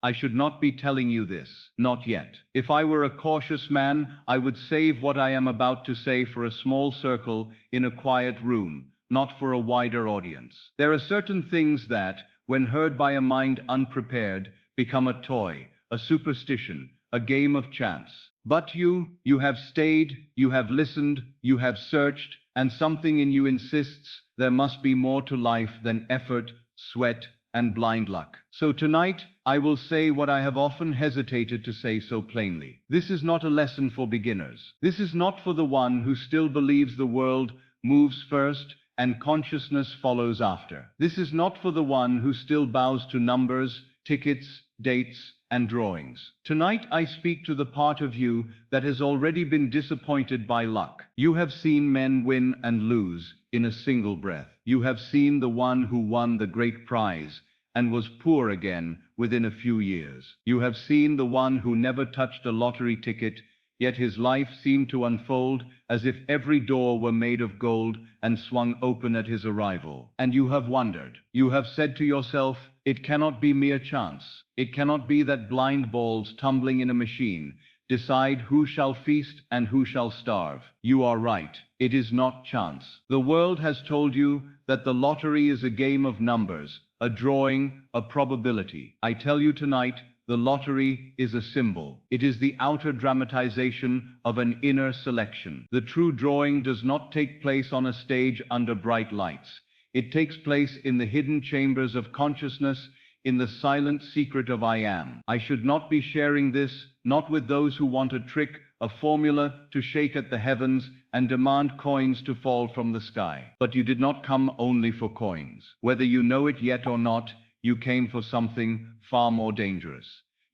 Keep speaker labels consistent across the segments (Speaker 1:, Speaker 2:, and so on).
Speaker 1: I should not be telling you this, not yet. If I were a cautious man, I would save what I am about to say for a small circle in a quiet room, not for a wider audience. There are certain things that, when heard by a mind unprepared, become a toy, a superstition, a game of chance. But you have stayed, you have listened, you have searched, and something in you insists there must be more to life than effort, sweat, and blind luck. So tonight, I will say what I have often hesitated to say so plainly. This is not a lesson for beginners. This is not for the one who still believes the world moves first and consciousness follows after. This is not for the one who still bows to numbers, tickets, dates, and drawings. Tonight I speak to the part of you that has already been disappointed by luck. You have seen men win and lose in a single breath. You have seen the one who won the great prize and was poor again within a few years. You have seen the one who never touched a lottery ticket, yet his life seemed to unfold as if every door were made of gold and swung open at his arrival. And you have wondered. You have said to yourself, it cannot be mere chance. It cannot be that blind balls tumbling in a machine decide who shall feast and who shall starve. You are right. It is not chance. The world has told you that the lottery is a game of numbers, a drawing, a probability. I tell you tonight, the lottery is a symbol. It is the outer dramatization of an inner selection. The true drawing does not take place on a stage under bright lights. It takes place in the hidden chambers of consciousness, in the silent secret of I am. I should not be sharing this, not with those who want a trick, a formula to shake at the heavens and demand coins to fall from the sky. But you did not come only for coins. Whether you know it yet or not, you came for something far more dangerous.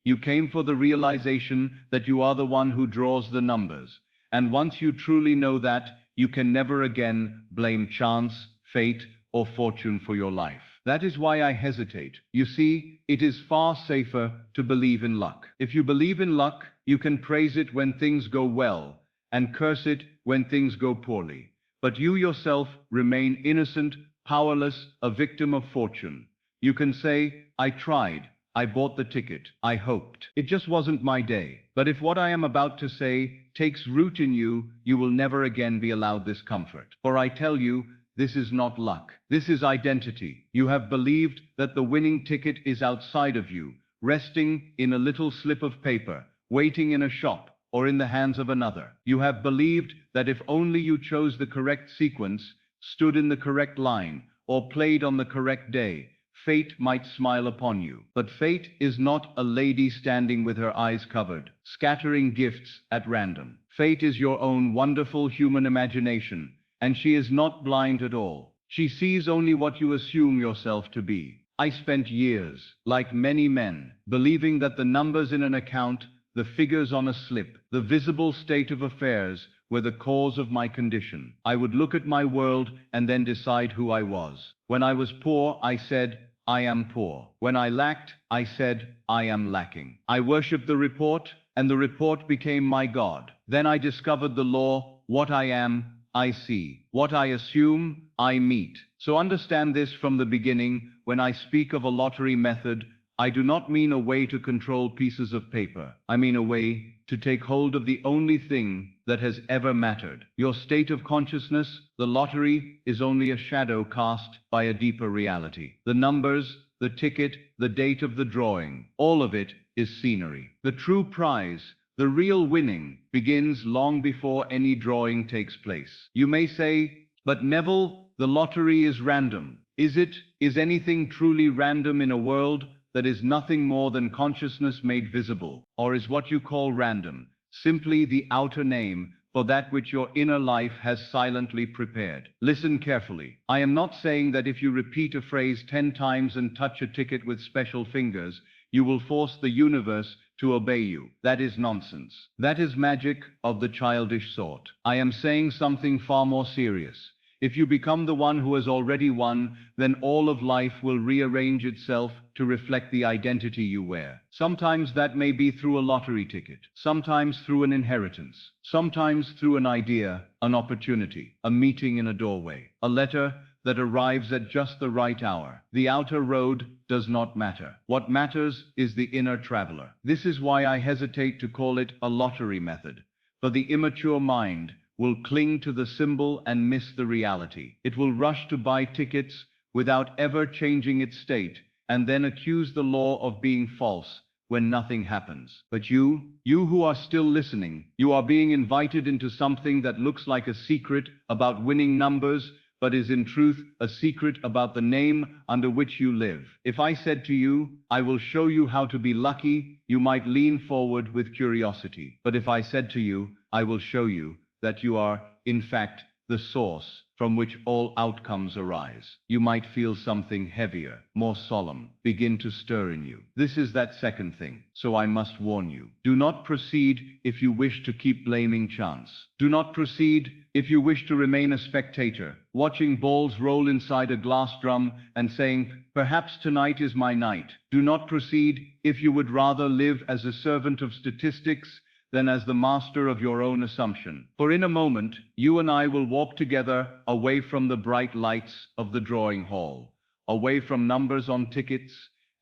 Speaker 1: You came for the realization that you are the one who draws the numbers. And once you truly know that, you can never again blame chance, fate, or fortune for your life. That is why I hesitate. You see, it is far safer to believe in luck. If you believe in luck, you can praise it when things go well, and curse it when things go poorly. But you yourself remain innocent, powerless, a victim of fortune. You can say, I tried, I bought the ticket, I hoped. It just wasn't my day. But if what I am about to say takes root in you, you will never again be allowed this comfort. For I tell you, this is not luck. This is identity. You have believed that the winning ticket is outside of you, resting in a little slip of paper, waiting in a shop, or in the hands of another. You have believed that if only you chose the correct sequence, stood in the correct line, or played on the correct day, fate might smile upon you. But fate is not a lady standing with her eyes covered, scattering gifts at random. Fate is your own wonderful human imagination, and she is not blind at all. She sees only what you assume yourself to be. I spent years, like many men, believing that the numbers in an account, the figures on a slip, the visible state of affairs were the cause of my condition. I would look at my world and then decide who I was. When I was poor, I said, I am poor. When I lacked, I said, I am lacking. I worshipped the report, and the report became my God. Then I discovered the law, what I am, I see. What I assume, I meet. So understand this from the beginning. When I speak of a lottery method, I do not mean a way to control pieces of paper. I mean a way to take hold of the only thing that has ever mattered. Your state of consciousness. The lottery is only a shadow cast by a deeper reality. The numbers, the ticket, the date of the drawing, all of it is scenery. The true prize, the real winning, begins long before any drawing takes place. You may say, but Neville, the lottery is random. Is it? Is anything truly random in a world that is nothing more than consciousness made visible? Or is what you call random simply the outer name for that which your inner life has silently prepared? Listen carefully. I am not saying that if you repeat a phrase 10 times and touch a ticket with special fingers, you will force the universe to obey you. That is nonsense. That is magic of the childish sort. I am saying something far more serious. If you become the one who has already won, then all of life will rearrange itself to reflect the identity you wear. Sometimes that may be through a lottery ticket, sometimes through an inheritance, sometimes through an idea, an opportunity, a meeting in a doorway, a letter that arrives at just the right hour. The outer road does not matter. What matters is the inner traveler. This is why I hesitate to call it a lottery method. For the immature mind will cling to the symbol and miss the reality. It will rush to buy tickets without ever changing its state, and then accuse the law of being false when nothing happens. But you who are still listening, you are being invited into something that looks like a secret about winning numbers, but is in truth a secret about the name under which you live. If I said to you, I will show you how to be lucky, you might lean forward with curiosity. But if I said to you, I will show you that you are, in fact, the source from which all outcomes arise, you might feel something heavier, more solemn, begin to stir in you. This is that second thing. So I must warn you. Do not proceed if you wish to keep blaming chance. Do not proceed if you wish to remain a spectator, watching balls roll inside a glass drum and saying, perhaps tonight is my night. Do not proceed if you would rather live as a servant of statistics than as the master of your own assumption. For in a moment, you and I will walk together away from the bright lights of the drawing hall, away from numbers on tickets,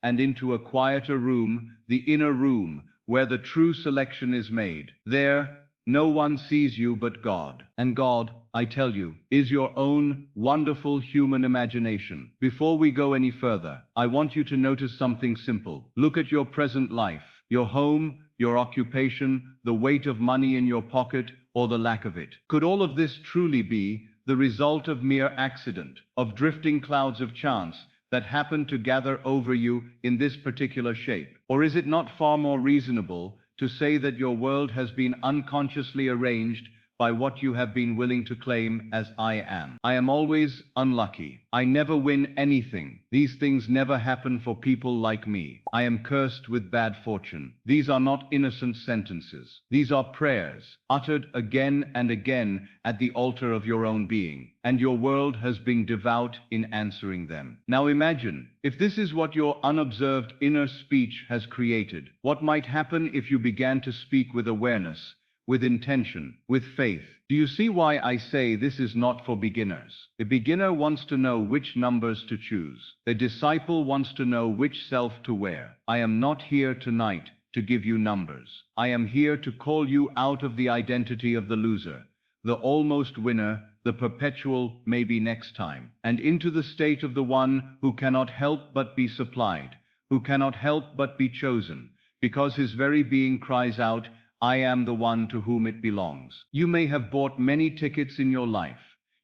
Speaker 1: and into a quieter room, the inner room, where the true selection is made. There, no one sees you but God. And God, I tell you, is your own wonderful human imagination. Before we go any further, I want you to notice something simple. Look at your present life, your home, your occupation, the weight of money in your pocket, or the lack of it. Could all of this truly be the result of mere accident, of drifting clouds of chance that happen to gather over you in this particular shape? Or is it not far more reasonable to say that your world has been unconsciously arranged by what you have been willing to claim as I am? I am always unlucky. I never win anything. These things never happen for people like me. I am cursed with bad fortune. These are not innocent sentences. These are prayers, uttered again and again at the altar of your own being, and your world has been devout in answering them. Now imagine, if this is what your unobserved inner speech has created, what might happen if you began to speak with awareness, with intention, with faith? Do you see why I say this is not for beginners? The beginner wants to know which numbers to choose. The disciple wants to know which self to wear. I am not here tonight to give you numbers. I am here to call you out of the identity of the loser, the almost winner, the perpetual maybe next time, and into the state of the one who cannot help but be supplied, who cannot help but be chosen, because his very being cries out, I am the one to whom it belongs. You may have bought many tickets in your life.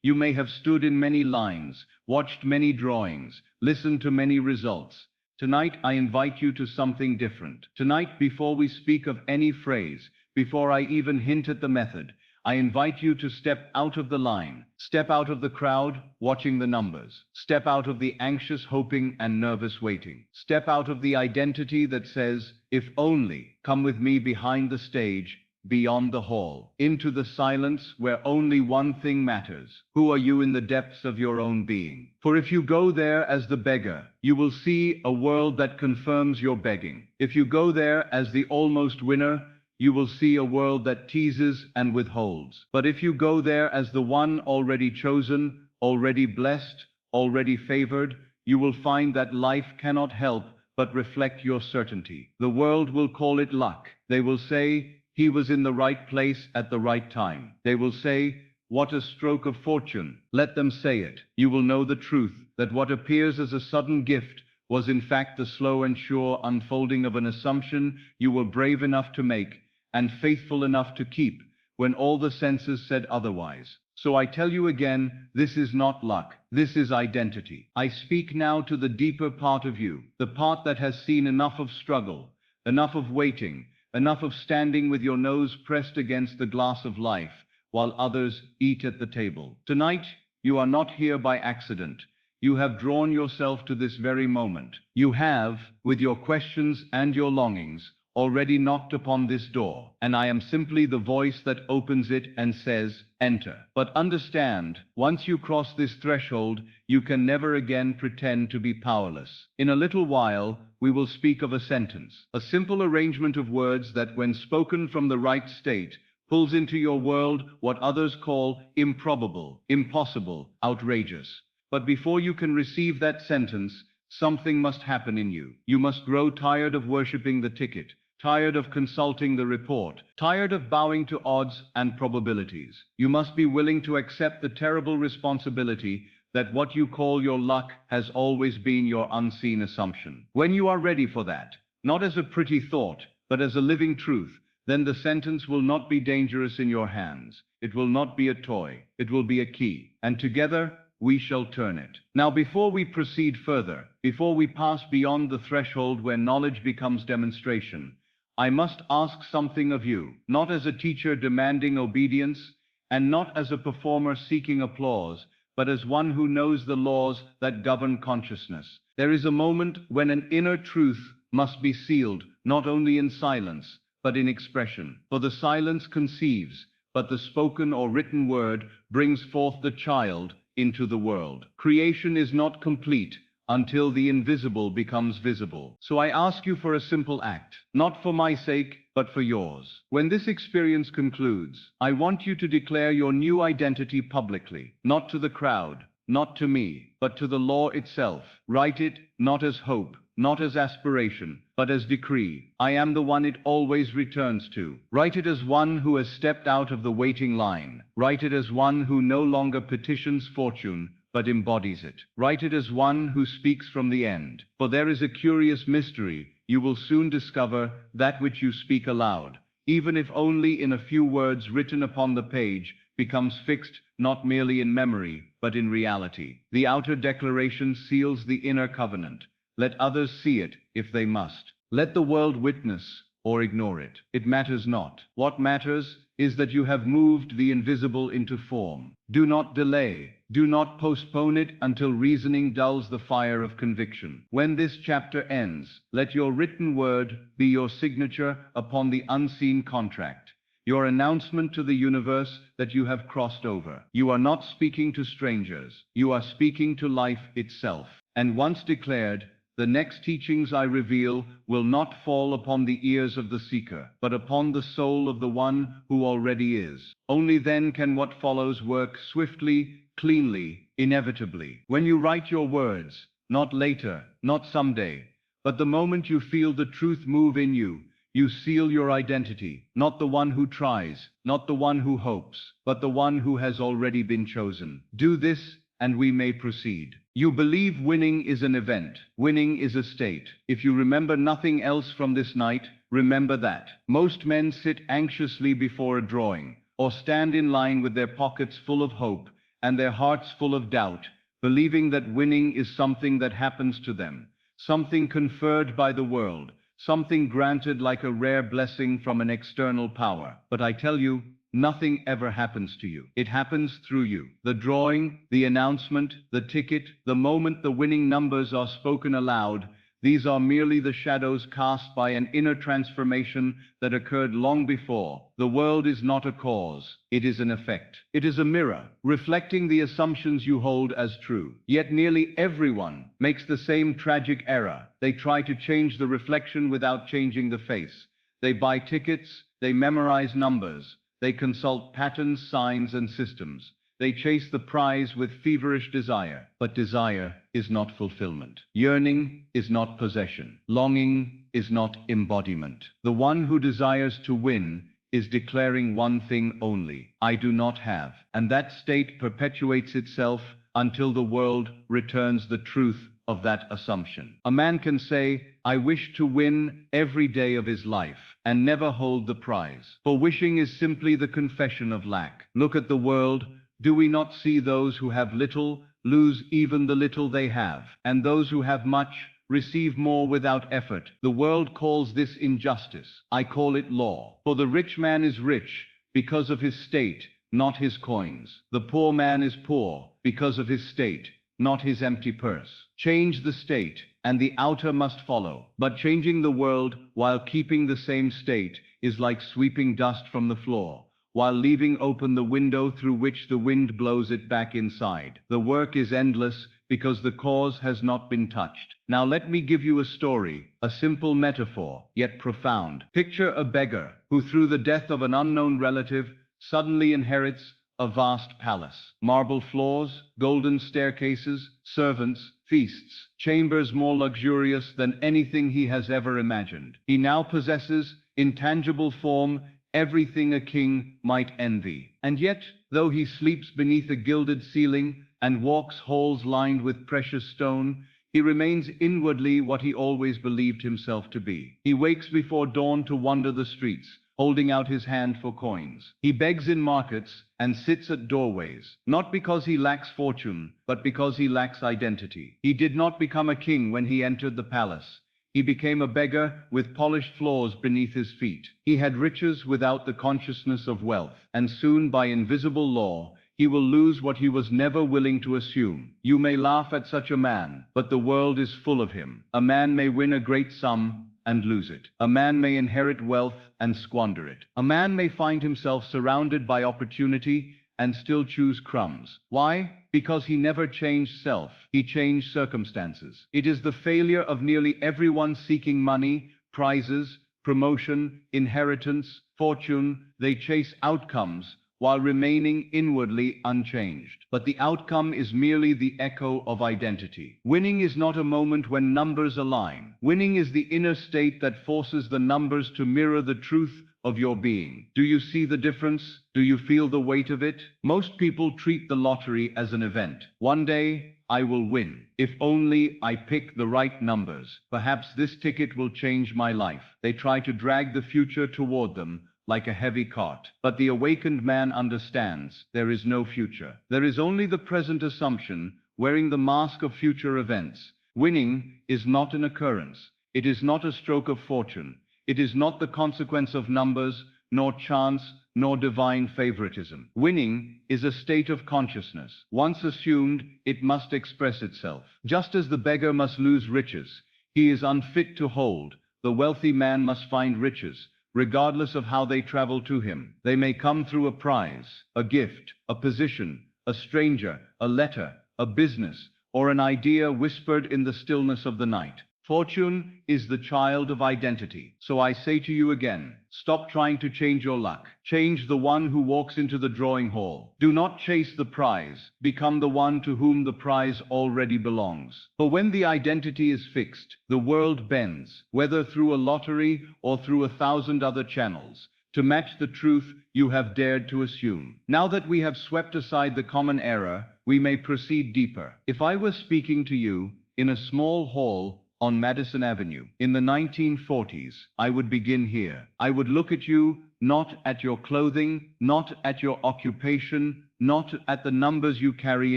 Speaker 1: You may have stood in many lines, watched many drawings, listened to many results. Tonight I invite you to something different. Tonight, before we speak of any phrase, before I even hint at the method, I invite you to step out of the line, step out of the crowd, watching the numbers, step out of the anxious hoping and nervous waiting, step out of the identity that says, if only, come with me behind the stage, beyond the hall, into the silence where only one thing matters. Who are you in the depths of your own being? For if you go there as the beggar, you will see a world that confirms your begging. If you go there as the almost winner, you will see a world that teases and withholds. But if you go there as the one already chosen, already blessed, already favored, you will find that life cannot help but reflect your certainty. The world will call it luck. They will say, he was in the right place at the right time. They will say, what a stroke of fortune. Let them say it. You will know the truth, that what appears as a sudden gift was in fact the slow and sure unfolding of an assumption you were brave enough to make and faithful enough to keep when all the senses said otherwise. So I tell you again, this is not luck, this is identity. I speak now to the deeper part of you, the part that has seen enough of struggle, enough of waiting, enough of standing with your nose pressed against the glass of life while others eat at the table. Tonight, you are not here by accident. You have drawn yourself to this very moment. You have, with your questions and your longings, already knocked upon this door, and I am simply the voice that opens it and says, enter. But understand, once you cross this threshold, you can never again pretend to be powerless. In a little while, we will speak of a sentence, a simple arrangement of words that, when spoken from the right state, pulls into your world what others call improbable, impossible, outrageous. But before you can receive that sentence, something must happen in you. You must grow tired of worshipping the ticket, tired of consulting the report, tired of bowing to odds and probabilities. You must be willing to accept the terrible responsibility that what you call your luck has always been your unseen assumption. When you are ready for that, not as a pretty thought, but as a living truth, then the sentence will not be dangerous in your hands. It will not be a toy. It will be a key. And together, we shall turn it. Now, before we proceed further, before we pass beyond the threshold where knowledge becomes demonstration, I must ask something of you, not as a teacher demanding obedience, and not as a performer seeking applause, but as one who knows the laws that govern consciousness. There is a moment when an inner truth must be sealed, not only in silence, but in expression. For the silence conceives, but the spoken or written word brings forth the child into the world. Creation is not complete until the invisible becomes visible. So I ask you for a simple act, not for my sake, but for yours. When this experience concludes, I want you to declare your new identity publicly, not to the crowd, not to me, but to the law itself. Write it not as hope, not as aspiration, but as decree. I am the one it always returns to. Write it as one who has stepped out of the waiting line. Write it as one who no longer petitions fortune, but embodies it. Write it as one who speaks from the end. For there is a curious mystery. You will soon discover that which you speak aloud, even if only in a few words written upon the page, becomes fixed not merely in memory, but in reality. The outer declaration seals the inner covenant. Let others see it, if they must. Let the world witness or ignore it. It matters not. What matters is that you have moved the invisible into form. Do not delay. Do not postpone it until reasoning dulls the fire of conviction. When this chapter ends, let your written word be your signature upon the unseen contract, your announcement to the universe that you have crossed over. You are not speaking to strangers. You are speaking to life itself. And once declared, the next teachings I reveal will not fall upon the ears of the seeker, but upon the soul of the one who already is. Only then can what follows work swiftly, cleanly, inevitably. When you write your words, not later, not someday, but the moment you feel the truth move in you, you seal your identity, not the one who tries, not the one who hopes, but the one who has already been chosen. Do this, and we may proceed. You believe winning is an event. Winning is a state. If you remember nothing else from this night, remember that. Most men sit anxiously before a drawing, or stand in line with their pockets full of hope and their hearts full of doubt, believing that winning is something that happens to them, something conferred by the world, something granted like a rare blessing from an external power. But I tell you, nothing ever happens to you. It happens through you. The drawing, the announcement, the ticket, the moment the winning numbers are spoken aloud, these are merely the shadows cast by an inner transformation that occurred long before. The world is not a cause. It is an effect. It is a mirror, reflecting the assumptions you hold as true. Yet nearly everyone makes the same tragic error. They try to change the reflection without changing the face. They buy tickets. They memorize numbers. They consult patterns, signs, and systems. They chase the prize with feverish desire. But desire is not fulfillment. Yearning is not possession. Longing is not embodiment. The one who desires to win is declaring one thing only: I do not have. And that state perpetuates itself until the world returns the truth of that assumption. A man can say, I wish to win every day of his life, and never hold the prize. For wishing is simply the confession of lack. Look at the world. Do we not see those who have little lose even the little they have, and those who have much receive more without effort? The world calls this injustice. I call it law. For the rich man is rich because of his state, not his coins. The poor man is poor because of his state, not his empty purse. Change the state, and the outer must follow. But changing the world while keeping the same state is like sweeping dust from the floor, while leaving open the window through which the wind blows it back inside. The work is endless because the cause has not been touched. Now let me give you a story, a simple metaphor, yet profound. Picture a beggar who, through the death of an unknown relative, suddenly inherits a vast palace. Marble floors, golden staircases, servants, feasts, chambers more luxurious than anything he has ever imagined. He now possesses, in tangible form, everything a king might envy. And yet, though he sleeps beneath a gilded ceiling and walks halls lined with precious stone, he remains inwardly what he always believed himself to be. He wakes before dawn to wander the streets, holding out his hand for coins. He begs in markets and sits at doorways, not because he lacks fortune, but because he lacks identity. He did not become a king when he entered the palace. He became a beggar with polished floors beneath his feet. He had riches without the consciousness of wealth, and soon, by invisible law, he will lose what he was never willing to assume. You may laugh at such a man, but the world is full of him. A man may win a great sum and lose it. A man may inherit wealth and squander it. A man may find himself surrounded by opportunity and still choose crumbs. Why? Because he never changed self. He changed circumstances. It is the failure of nearly everyone seeking money, prizes, promotion, inheritance, fortune. They chase outcomes while remaining inwardly unchanged. But the outcome is merely the echo of identity. Winning is not a moment when numbers align. Winning is the inner state that forces the numbers to mirror the truth of your being. Do you see the difference? Do you feel the weight of it? Most people treat the lottery as an event. One day, I will win. If only I pick the right numbers. Perhaps this ticket will change my life. They try to drag the future toward them like a heavy cart. But the awakened man understands there is no future. There is only the present assumption, wearing the mask of future events. Winning is not an occurrence. It is not a stroke of fortune. It is not the consequence of numbers, nor chance, nor divine favoritism. Winning is a state of consciousness. Once assumed, it must express itself. Just as the beggar must lose riches, he is unfit to hold. The wealthy man must find riches, regardless of how they travel to him. They may come through a prize, a gift, a position, a stranger, a letter, a business, or an idea whispered in the stillness of the night. Fortune is the child of identity. So I say to you again, stop trying to change your luck. Change the one who walks into the drawing hall. Do not chase the prize. Become the one to whom the prize already belongs. For when the identity is fixed, the world bends, whether through a lottery or through 1,000 other channels, to match the truth you have dared to assume. Now that we have swept aside the common error, we may proceed deeper. If I were speaking to you in a small hall on Madison Avenue in the 1940s, I would begin here. I would look at you, not at your clothing, not at your occupation, not at the numbers you carry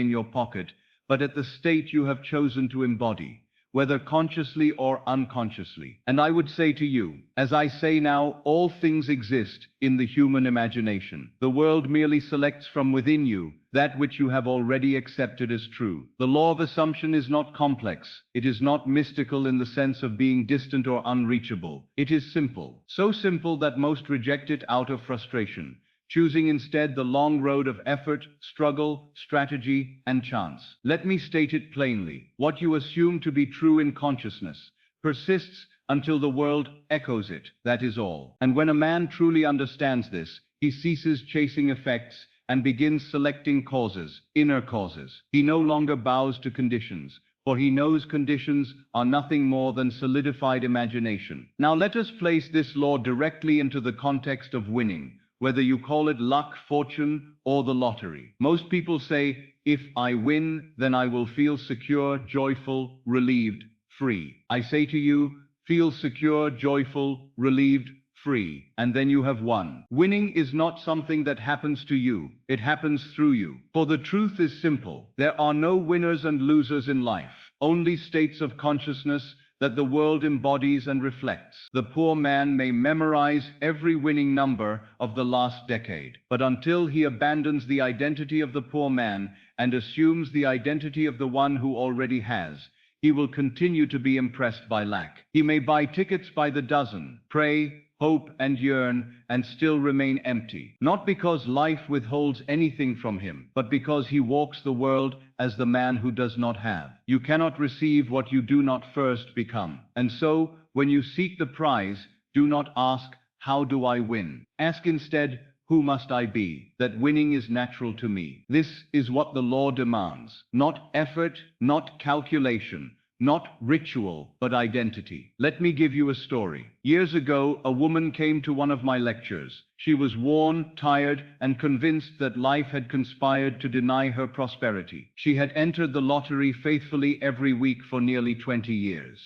Speaker 1: in your pocket, but at the state you have chosen to embody, whether consciously or unconsciously. And I would say to you, as I say now, all things exist in the human imagination. The world merely selects from within you that which you have already accepted as true. The law of assumption is not complex. It is not mystical in the sense of being distant or unreachable. It is simple. So simple that most reject it out of frustration, choosing instead the long road of effort, struggle, strategy, and chance. Let me state it plainly. What you assume to be true in consciousness persists until the world echoes it. That is all. And when a man truly understands this, he ceases chasing effects and begins selecting causes, inner causes. He no longer bows to conditions, for he knows conditions are nothing more than solidified imagination. Now let us place this law directly into the context of winning, whether you call it luck, fortune, or the lottery. Most people say, if I win, then I will feel secure, joyful, relieved, free. I say to you, feel secure, joyful, relieved, free, and then you have won. Winning is not something that happens to you. It happens through you. For the truth is simple. There are no winners and losers in life, only states of consciousness that the world embodies and reflects. The poor man may memorize every winning number of the last decade, but until he abandons the identity of the poor man and assumes the identity of the one who already has, he will continue to be impressed by lack. He may buy tickets by the dozen, pray, hope, and yearn, and still remain empty. Not because life withholds anything from him, but because he walks the world as the man who does not have. You cannot receive what you do not first become. And so, when you seek the prize, do not ask, how do I win? Ask instead, who must I be, that winning is natural to me. This is what the law demands. Not effort, not calculation, not ritual, but identity. Let me give you a story. Years ago, a woman came to one of my lectures. She was worn, tired, and convinced that life had conspired to deny her prosperity. She had entered the lottery faithfully every week for nearly 20 years.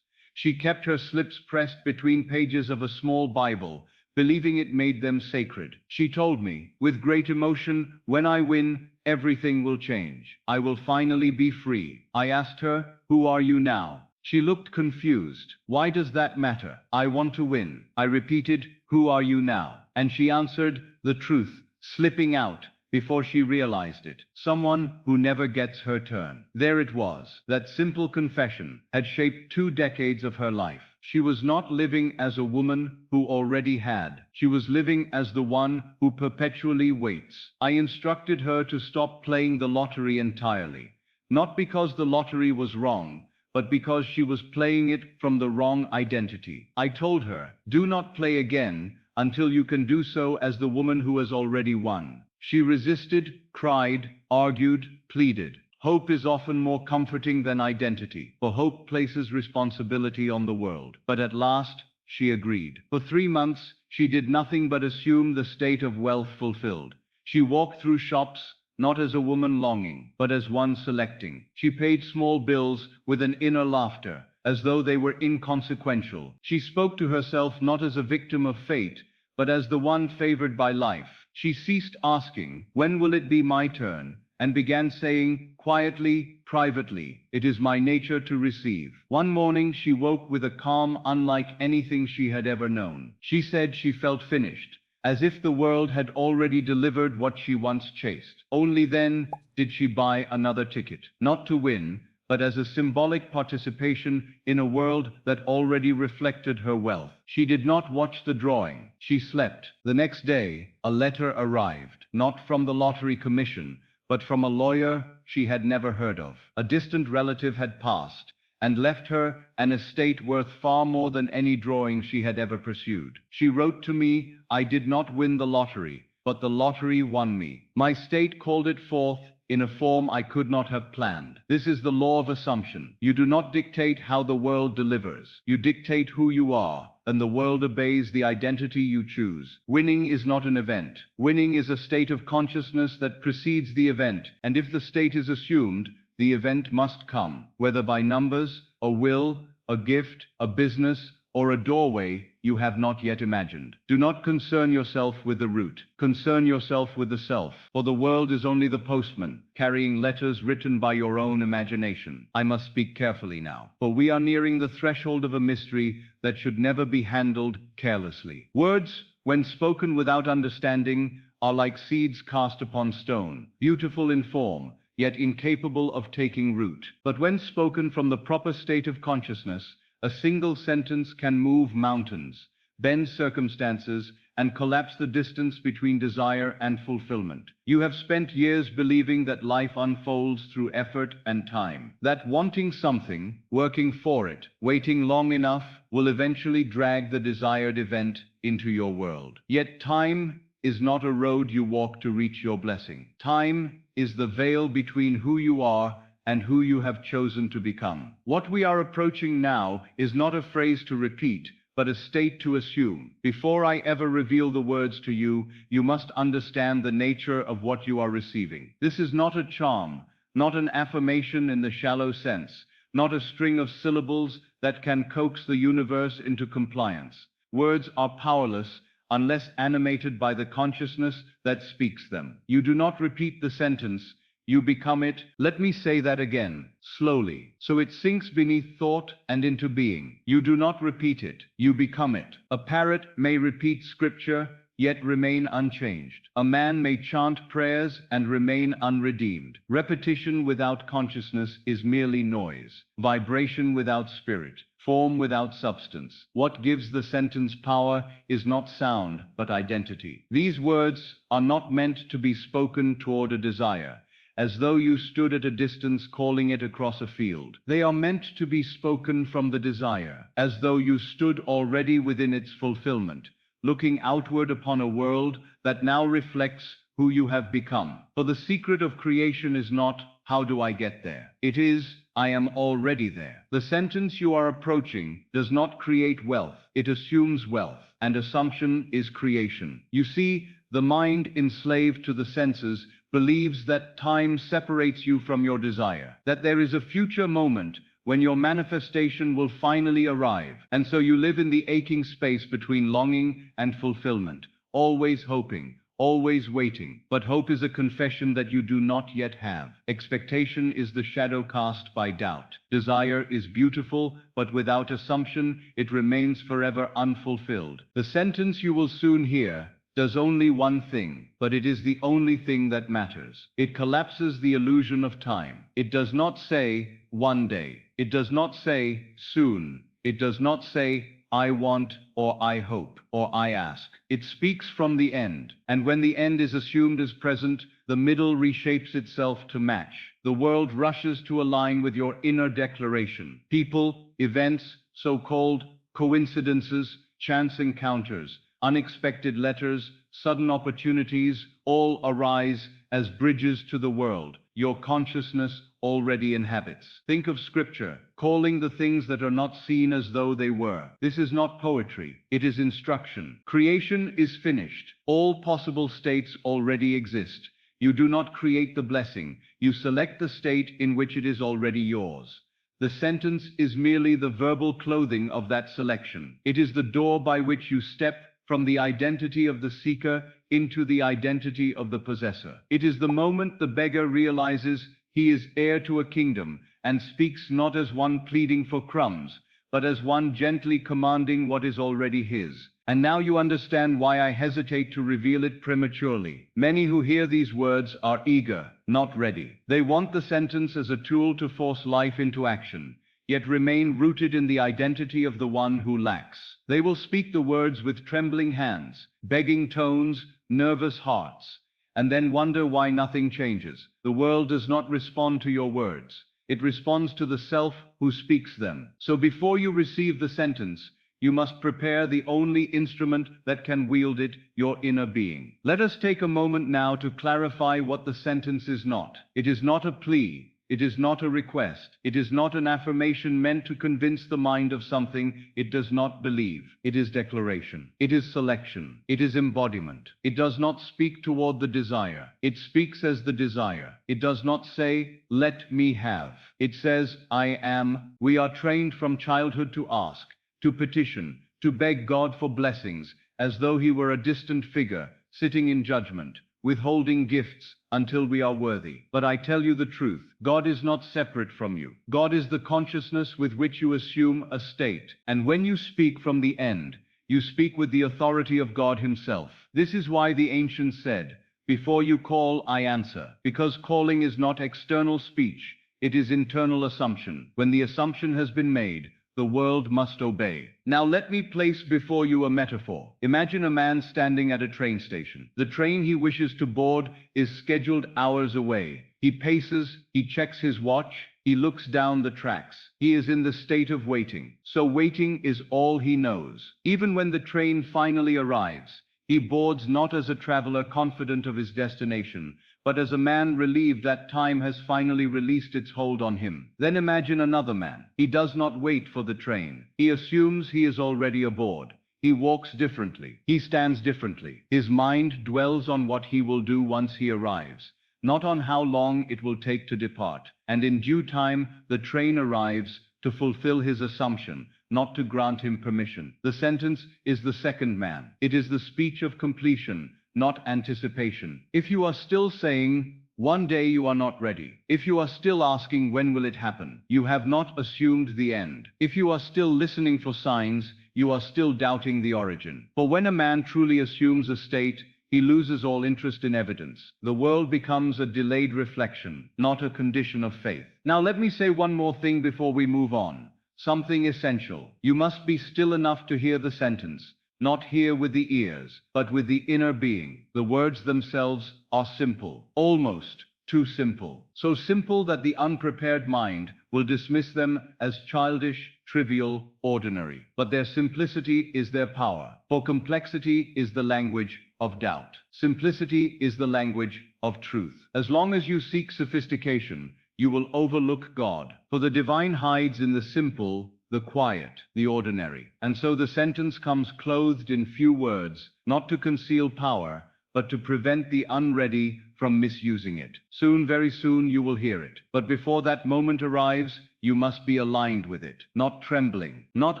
Speaker 1: She kept her slips pressed between pages of a small Bible, believing it made them sacred. She told me, with great emotion, when I win, everything will change. I will finally be free. I asked her, who are you now? She looked confused. Why does that matter? I want to win. I repeated, who are you now? And she answered, the truth, slipping out before she realized it. Someone who never gets her turn. There it was. That simple confession had shaped 2 decades of her life. She was not living as a woman who already had. She was living as the one who perpetually waits. I instructed her to stop playing the lottery entirely. Not because the lottery was wrong, but because she was playing it from the wrong identity. I told her, do not play again until you can do so as the woman who has already won. She resisted, cried, argued, pleaded. Hope is often more comforting than identity, for hope places responsibility on the world. But at last, she agreed. For 3 months, she did nothing but assume the state of wealth fulfilled. She walked through shops, not as a woman longing, but as one selecting. She paid small bills with an inner laughter, as though they were inconsequential. She spoke to herself not as a victim of fate, but as the one favored by life. She ceased asking, when will it be my turn? And began saying, quietly, privately, it is my nature to receive. One morning she woke with a calm unlike anything she had ever known. She said she felt finished, as if the world had already delivered what she once chased. Only then did she buy another ticket, not to win, but as a symbolic participation in a world that already reflected her wealth. She did not watch the drawing. She slept. The next day, a letter arrived, not from the lottery commission, but from a lawyer she had never heard of. A distant relative had passed and left her an estate worth far more than any drawing she had ever pursued. She wrote to me, I did not win the lottery, but the lottery won me. My state called it forth in a form I could not have planned. This is the law of assumption. You do not dictate how the world delivers. You dictate who you are, and the world obeys the identity you choose. Winning is not an event. Winning is a state of consciousness that precedes the event, and if the state is assumed, the event must come, whether by numbers, a will, a gift, a business, or a doorway you have not yet imagined. Do not concern yourself with the route. Concern yourself with the self, for the world is only the postman, carrying letters written by your own imagination. I must speak carefully now, for we are nearing the threshold of a mystery that should never be handled carelessly. Words, when spoken without understanding, are like seeds cast upon stone, beautiful in form, yet incapable of taking root. But when spoken from the proper state of consciousness, a single sentence can move mountains, bend circumstances, and collapse the distance between desire and fulfillment. You have spent years believing that life unfolds through effort and time, that wanting something, working for it, waiting long enough, will eventually drag the desired event into your world. Yet time is not a road you walk to reach your blessing. Time is the veil between who you are and who you have chosen to become. What we are approaching now is not a phrase to repeat, but a state to assume. Before I ever reveal the words to you, you must understand the nature of what you are receiving. This is not a charm, not an affirmation in the shallow sense, not a string of syllables that can coax the universe into compliance. Words are powerless unless animated by the consciousness that speaks them. You do not repeat the sentence, you become it. Let me say that again, slowly, so it sinks beneath thought and into being. You do not repeat it, you become it. A parrot may repeat scripture, yet remain unchanged. A man may chant prayers and remain unredeemed. Repetition without consciousness is merely noise, vibration without spirit, form without substance. What gives the sentence power is not sound, but identity. These words are not meant to be spoken toward a desire, as though you stood at a distance calling it across a field. They are meant to be spoken from the desire, as though you stood already within its fulfillment, looking outward upon a world that now reflects who you have become. For the secret of creation is not, how do I get there? It is, I am already there. The sentence you are approaching does not create wealth, it assumes wealth, and assumption is creation. You see, the mind enslaved to the senses believes that time separates you from your desire, that there is a future moment when your manifestation will finally arrive, and so you live in the aching space between longing and fulfillment, always hoping, always waiting. But hope is a confession that you do not yet have. Expectation is the shadow cast by doubt. Desire is beautiful, but without assumption, it remains forever unfulfilled. The sentence you will soon hear does only one thing, but it is the only thing that matters. It collapses the illusion of time. It does not say, one day. It does not say, soon. It does not say, I want, or I hope, or I ask. It speaks from the end, and when the end is assumed as present, the middle reshapes itself to match. The world rushes to align with your inner declaration. People, events, so-called coincidences, chance encounters, unexpected letters, sudden opportunities, all arise as bridges to the world your consciousness already inhabits. Think of Scripture, calling the things that are not seen as though they were. This is not poetry, it is instruction. Creation is finished. All possible states already exist. You do not create the blessing, you select the state in which it is already yours. The sentence is merely the verbal clothing of that selection. It is the door by which you step from the identity of the seeker into the identity of the possessor. It is the moment the beggar realizes he is heir to a kingdom and speaks not as one pleading for crumbs, but as one gently commanding what is already his. And now you understand why I hesitate to reveal it prematurely. Many who hear these words are eager, not ready. They want the sentence as a tool to force life into action, yet remain rooted in the identity of the one who lacks. They will speak the words with trembling hands, begging tones, nervous hearts, and then wonder why nothing changes. The world does not respond to your words. It responds to the self who speaks them. So before you receive the sentence, you must prepare the only instrument that can wield it, your inner being. Let us take a moment now to clarify what the sentence is not. It is not a plea. It is not a request. It is not an affirmation meant to convince the mind of something it does not believe. It is declaration. It is selection. It is embodiment. It does not speak toward the desire. It speaks as the desire. It does not say, let me have. It says, I am. We are trained from childhood to ask, to petition, to beg God for blessings, as though he were a distant figure, sitting in judgment, withholding gifts until we are worthy. But I tell you the truth, God is not separate from you. God is the consciousness with which you assume a state. And when you speak from the end, you speak with the authority of God himself. This is why the ancients said, before you call, I answer. Because calling is not external speech, it is internal assumption. When the assumption has been made, the world must obey. Now let me place before you a metaphor. Imagine a man standing at a train station. The train he wishes to board is scheduled hours away. He paces, he checks his watch, he looks down the tracks. He is in the state of waiting. So waiting is all he knows. Even when the train finally arrives, he boards not as a traveler confident of his destination, but as a man relieved that time has finally released its hold on him. Then imagine another man. He does not wait for the train. He assumes he is already aboard. He walks differently. He stands differently. His mind dwells on what he will do once he arrives, not on how long it will take to depart. And in due time, the train arrives to fulfill his assumption, not to grant him permission. The sentence is the second man. It is the speech of completion, not anticipation. If you are still saying, one day you are not ready. If you are still asking when will it happen, you have not assumed the end. If you are still listening for signs, you are still doubting the origin. For when a man truly assumes a state, he loses all interest in evidence. The world becomes a delayed reflection, not a condition of faith. Now let me say one more thing before we move on. Something essential. You must be still enough to hear the sentence. Not hear with the ears, but with the inner being. The words themselves are simple, almost too simple. So simple that the unprepared mind will dismiss them as childish, trivial, ordinary. But their simplicity is their power, for complexity is the language of doubt. Simplicity is the language of truth. As long as you seek sophistication, you will overlook God, for the divine hides in the simple, the quiet, the ordinary. And so the sentence comes clothed in few words, not to conceal power, but to prevent the unready from misusing it. Soon, very soon, you will hear it. But before that moment arrives, you must be aligned with it, not trembling, not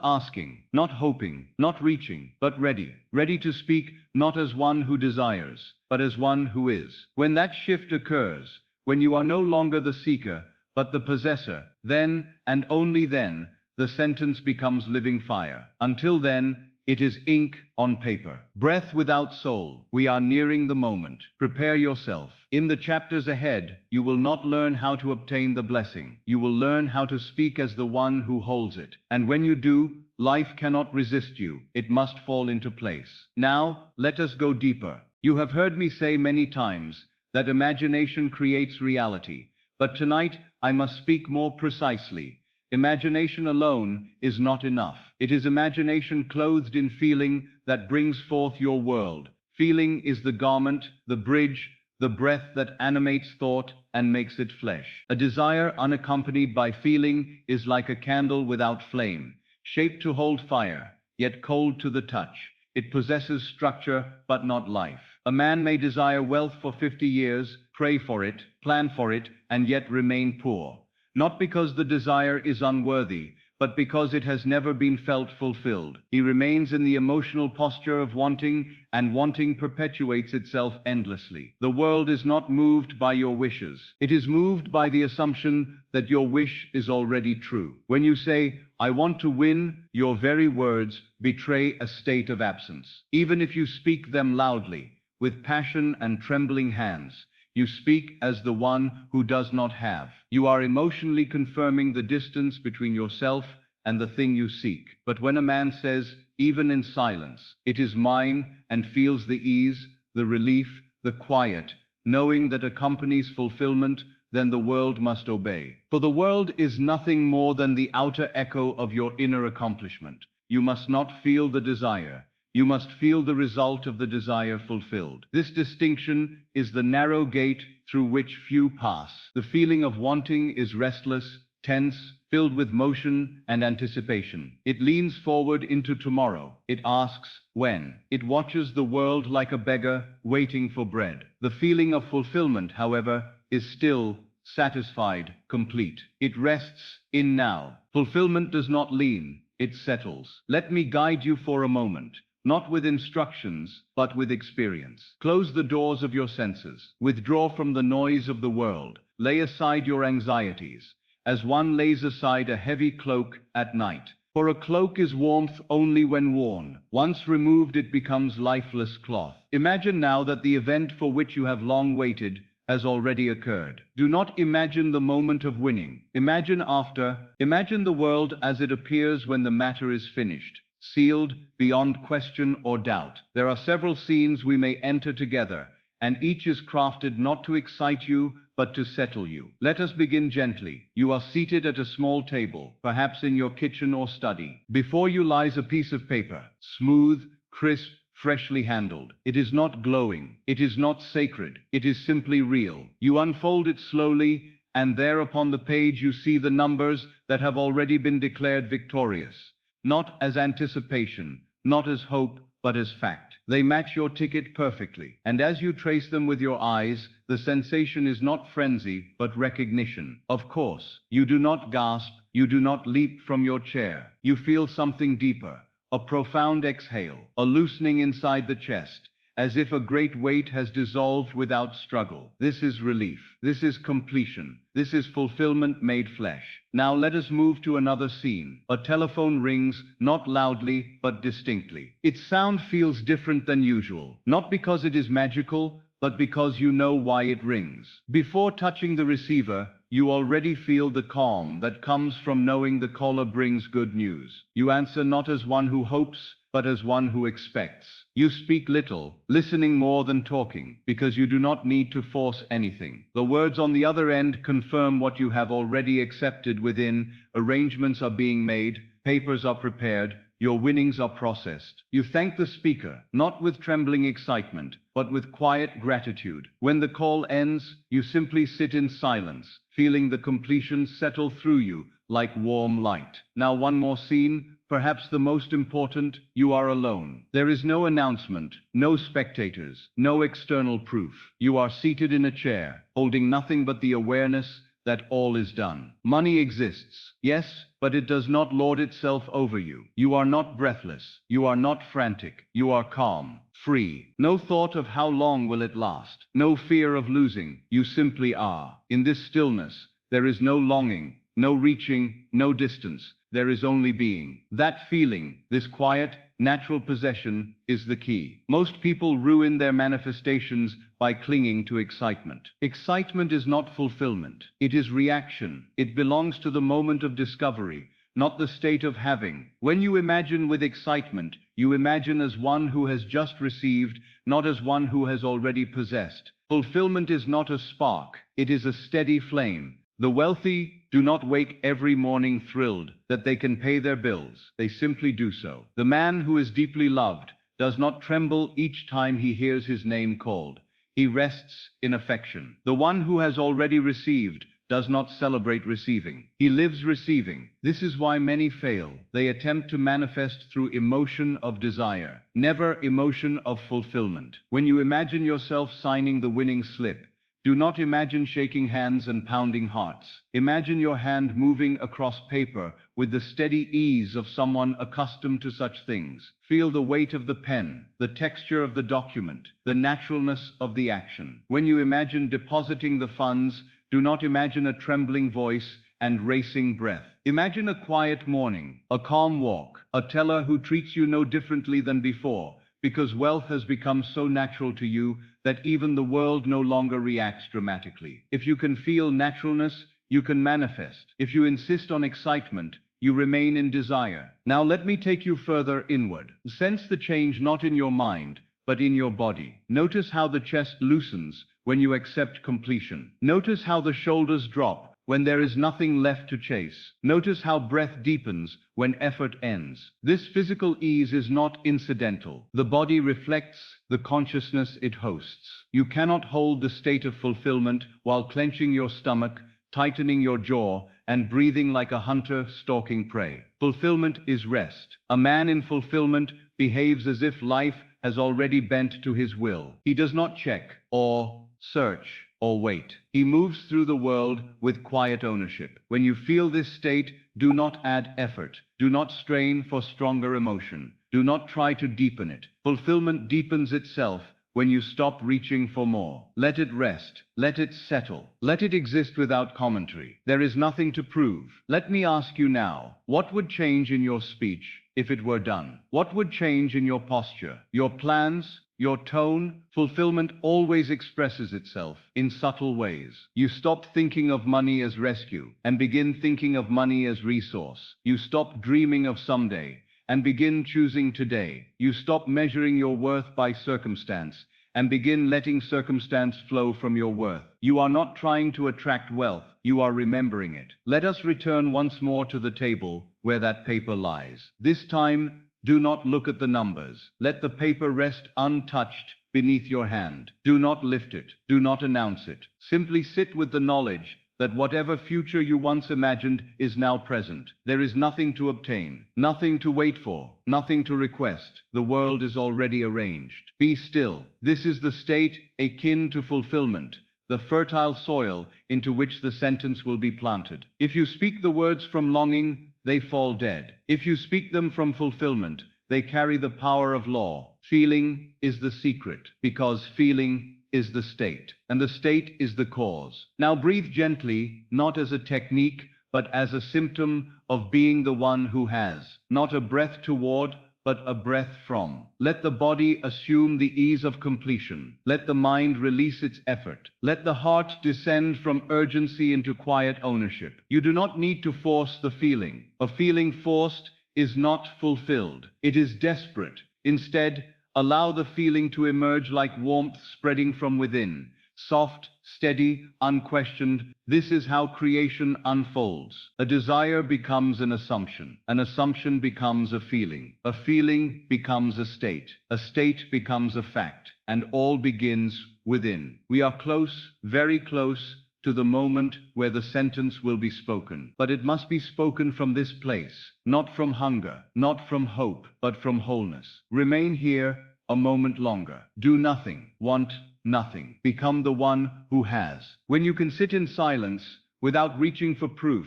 Speaker 1: asking, not hoping, not reaching, but ready. Ready to speak, not as one who desires, but as one who is. When that shift occurs, when you are no longer the seeker, but the possessor, then, and only then, the sentence becomes living fire. Until then, it is ink on paper. Breath without soul. We are nearing the moment. Prepare yourself. In the chapters ahead, you will not learn how to obtain the blessing. You will learn how to speak as the one who holds it. And when you do, life cannot resist you. It must fall into place. Now, let us go deeper. You have heard me say many times that imagination creates reality. But tonight, I must speak more precisely. Imagination alone is not enough. It is imagination clothed in feeling that brings forth your world. Feeling is the garment, the bridge, the breath that animates thought and makes it flesh. A desire unaccompanied by feeling is like a candle without flame, shaped to hold fire, yet cold to the touch. It possesses structure, but not life. A man may desire wealth for 50 years, pray for it, plan for it, and yet remain poor. Not because the desire is unworthy, but because it has never been felt fulfilled. He remains in the emotional posture of wanting, and wanting perpetuates itself endlessly. The world is not moved by your wishes. It is moved by the assumption that your wish is already true. When you say, "I want to win," your very words betray a state of absence. Even if you speak them loudly, with passion and trembling hands, you speak as the one who does not have. You are emotionally confirming the distance between yourself and the thing you seek. But when a man says, even in silence, "It is mine," and feels the ease, the relief, the quiet, knowing that accompanies fulfillment, then the world must obey. For the world is nothing more than the outer echo of your inner accomplishment. You must not feel the desire. You must feel the result of the desire fulfilled. This distinction is the narrow gate through which few pass. The feeling of wanting is restless, tense, filled with motion and anticipation. It leans forward into tomorrow. It asks, when? It watches the world like a beggar waiting for bread. The feeling of fulfillment, however, is still, satisfied, complete. It rests in now. Fulfillment does not lean, it settles. Let me guide you for a moment. Not with instructions, but with experience. Close the doors of your senses. Withdraw from the noise of the world. Lay aside your anxieties, as one lays aside a heavy cloak at night. For a cloak is warmth only when worn. Once removed, it becomes lifeless cloth. Imagine now that the event for which you have long waited has already occurred. Do not imagine the moment of winning. Imagine after. Imagine the world as it appears when the matter is finished, sealed beyond question or doubt. There are several scenes we may enter together, and each is crafted not to excite you, but to settle you. Let us begin gently. You are seated at a small table, perhaps in your kitchen or study. Before you lies a piece of paper, smooth, crisp, freshly handled. It is not glowing. It is not sacred. It is simply real. You unfold it slowly, and there upon the page you see the numbers that have already been declared victorious. Not as anticipation, not as hope, but as fact. They match your ticket perfectly. And as you trace them with your eyes, the sensation is not frenzy, but recognition. Of course, you do not gasp, you do not leap from your chair. You feel something deeper, a profound exhale, a loosening inside the chest, as if a great weight has dissolved without struggle. This is relief. This is completion. This is fulfillment made flesh. Now let us move to another scene. A telephone rings, not loudly, but distinctly. Its sound feels different than usual, not because it is magical, but because you know why it rings. Before touching the receiver, you already feel the calm that comes from knowing the caller brings good news. You answer not as one who hopes, but as one who expects. You speak little, listening more than talking, because you do not need to force anything. The words on the other end confirm what you have already accepted within. Arrangements are being made, papers are prepared, your winnings are processed. You thank the speaker, not with trembling excitement, but with quiet gratitude. When the call ends, you simply sit in silence, feeling the completion settle through you like warm light. Now one more scene, perhaps the most important. You are alone. There is no announcement, no spectators, no external proof. You are seated in a chair, holding nothing but the awareness that all is done. Money exists, yes, but it does not lord itself over you. You are not breathless. You are not frantic. You are calm, free. No thought of how long will it last. No fear of losing. You simply are. In this stillness, there is no longing, no reaching, no distance. There is only being. That feeling, this quiet, natural possession, is the key. Most people ruin their manifestations by clinging to excitement. Excitement is not fulfillment. It is reaction. It belongs to the moment of discovery, not the state of having. When you imagine with excitement, you imagine as one who has just received, not as one who has already possessed. Fulfillment is not a spark. It is a steady flame. The wealthy do not wake every morning thrilled that they can pay their bills. They simply do so. The man who is deeply loved does not tremble each time he hears his name called. He rests in affection. The one who has already received does not celebrate receiving. He lives receiving. This is why many fail. They attempt to manifest through emotion of desire, never emotion of fulfillment. When you imagine yourself signing the winning slip, do not imagine shaking hands and pounding hearts. Imagine your hand moving across paper with the steady ease of someone accustomed to such things. Feel the weight of the pen, the texture of the document, the naturalness of the action. When you imagine depositing the funds, do not imagine a trembling voice and racing breath. Imagine a quiet morning, a calm walk, a teller who treats you no differently than before, because wealth has become so natural to you that even the world no longer reacts dramatically. If you can feel naturalness, you can manifest. If you insist on excitement, you remain in desire. Now let me take you further inward. Sense the change not in your mind, but in your body. Notice how the chest loosens when you accept completion. Notice how the shoulders drop when there is nothing left to chase. Notice how breath deepens when effort ends. This physical ease is not incidental. The body reflects the consciousness it hosts. You cannot hold the state of fulfillment while clenching your stomach, tightening your jaw, and breathing like a hunter stalking prey. Fulfillment is rest. A man in fulfillment behaves as if life has already bent to his will. He does not check, or search, or wait. He moves through the world with quiet ownership. When you feel this state, do not add effort. Do not strain for stronger emotion. Do not try to deepen it. Fulfillment deepens itself when you stop reaching for more. Let it rest. Let it settle. Let it exist without commentary. There is nothing to prove. Let me ask you now, what would change in your speech if it were done? What would change in your posture, your plans, your tone? Fulfillment always expresses itself in subtle ways. You stop thinking of money as rescue and begin thinking of money as resource. You stop dreaming of someday and begin choosing today. You stop measuring your worth by circumstance and begin letting circumstance flow from your worth. You are not trying to attract wealth, you are remembering it. Let us return once more to the table where that paper lies. This time, do not look at the numbers. Let the paper rest untouched beneath your hand. Do not lift it. Do not announce it. Simply sit with the knowledge that whatever future you once imagined is now present. There is nothing to obtain, nothing to wait for, nothing to request. The world is already arranged. Be still. This is the state akin to fulfillment, the fertile soil into which the sentence will be planted. If you speak the words from longing, they fall dead. If you speak them from fulfillment, they carry the power of law. Feeling is the secret, because feeling is the state, and the state is the cause. Now breathe gently, not as a technique, but as a symptom of being the one who has, not a breath toward, but a breath from. Let the body assume the ease of completion. Let the mind release its effort. Let the heart descend from urgency into quiet ownership. You do not need to force the feeling. A feeling forced is not fulfilled. It is desperate. Instead, allow the feeling to emerge like warmth spreading from within, soft, steady, unquestioned. This is how creation unfolds. A desire becomes an assumption becomes a feeling becomes a state becomes a fact, and all begins within. We are close, very close, to the moment where the sentence will be spoken. But it must be spoken from this place, not from hunger, not from hope, but from wholeness. Remain here a moment longer. Do nothing, want nothing. Become the one who has. When you can sit in silence, without reaching for proof,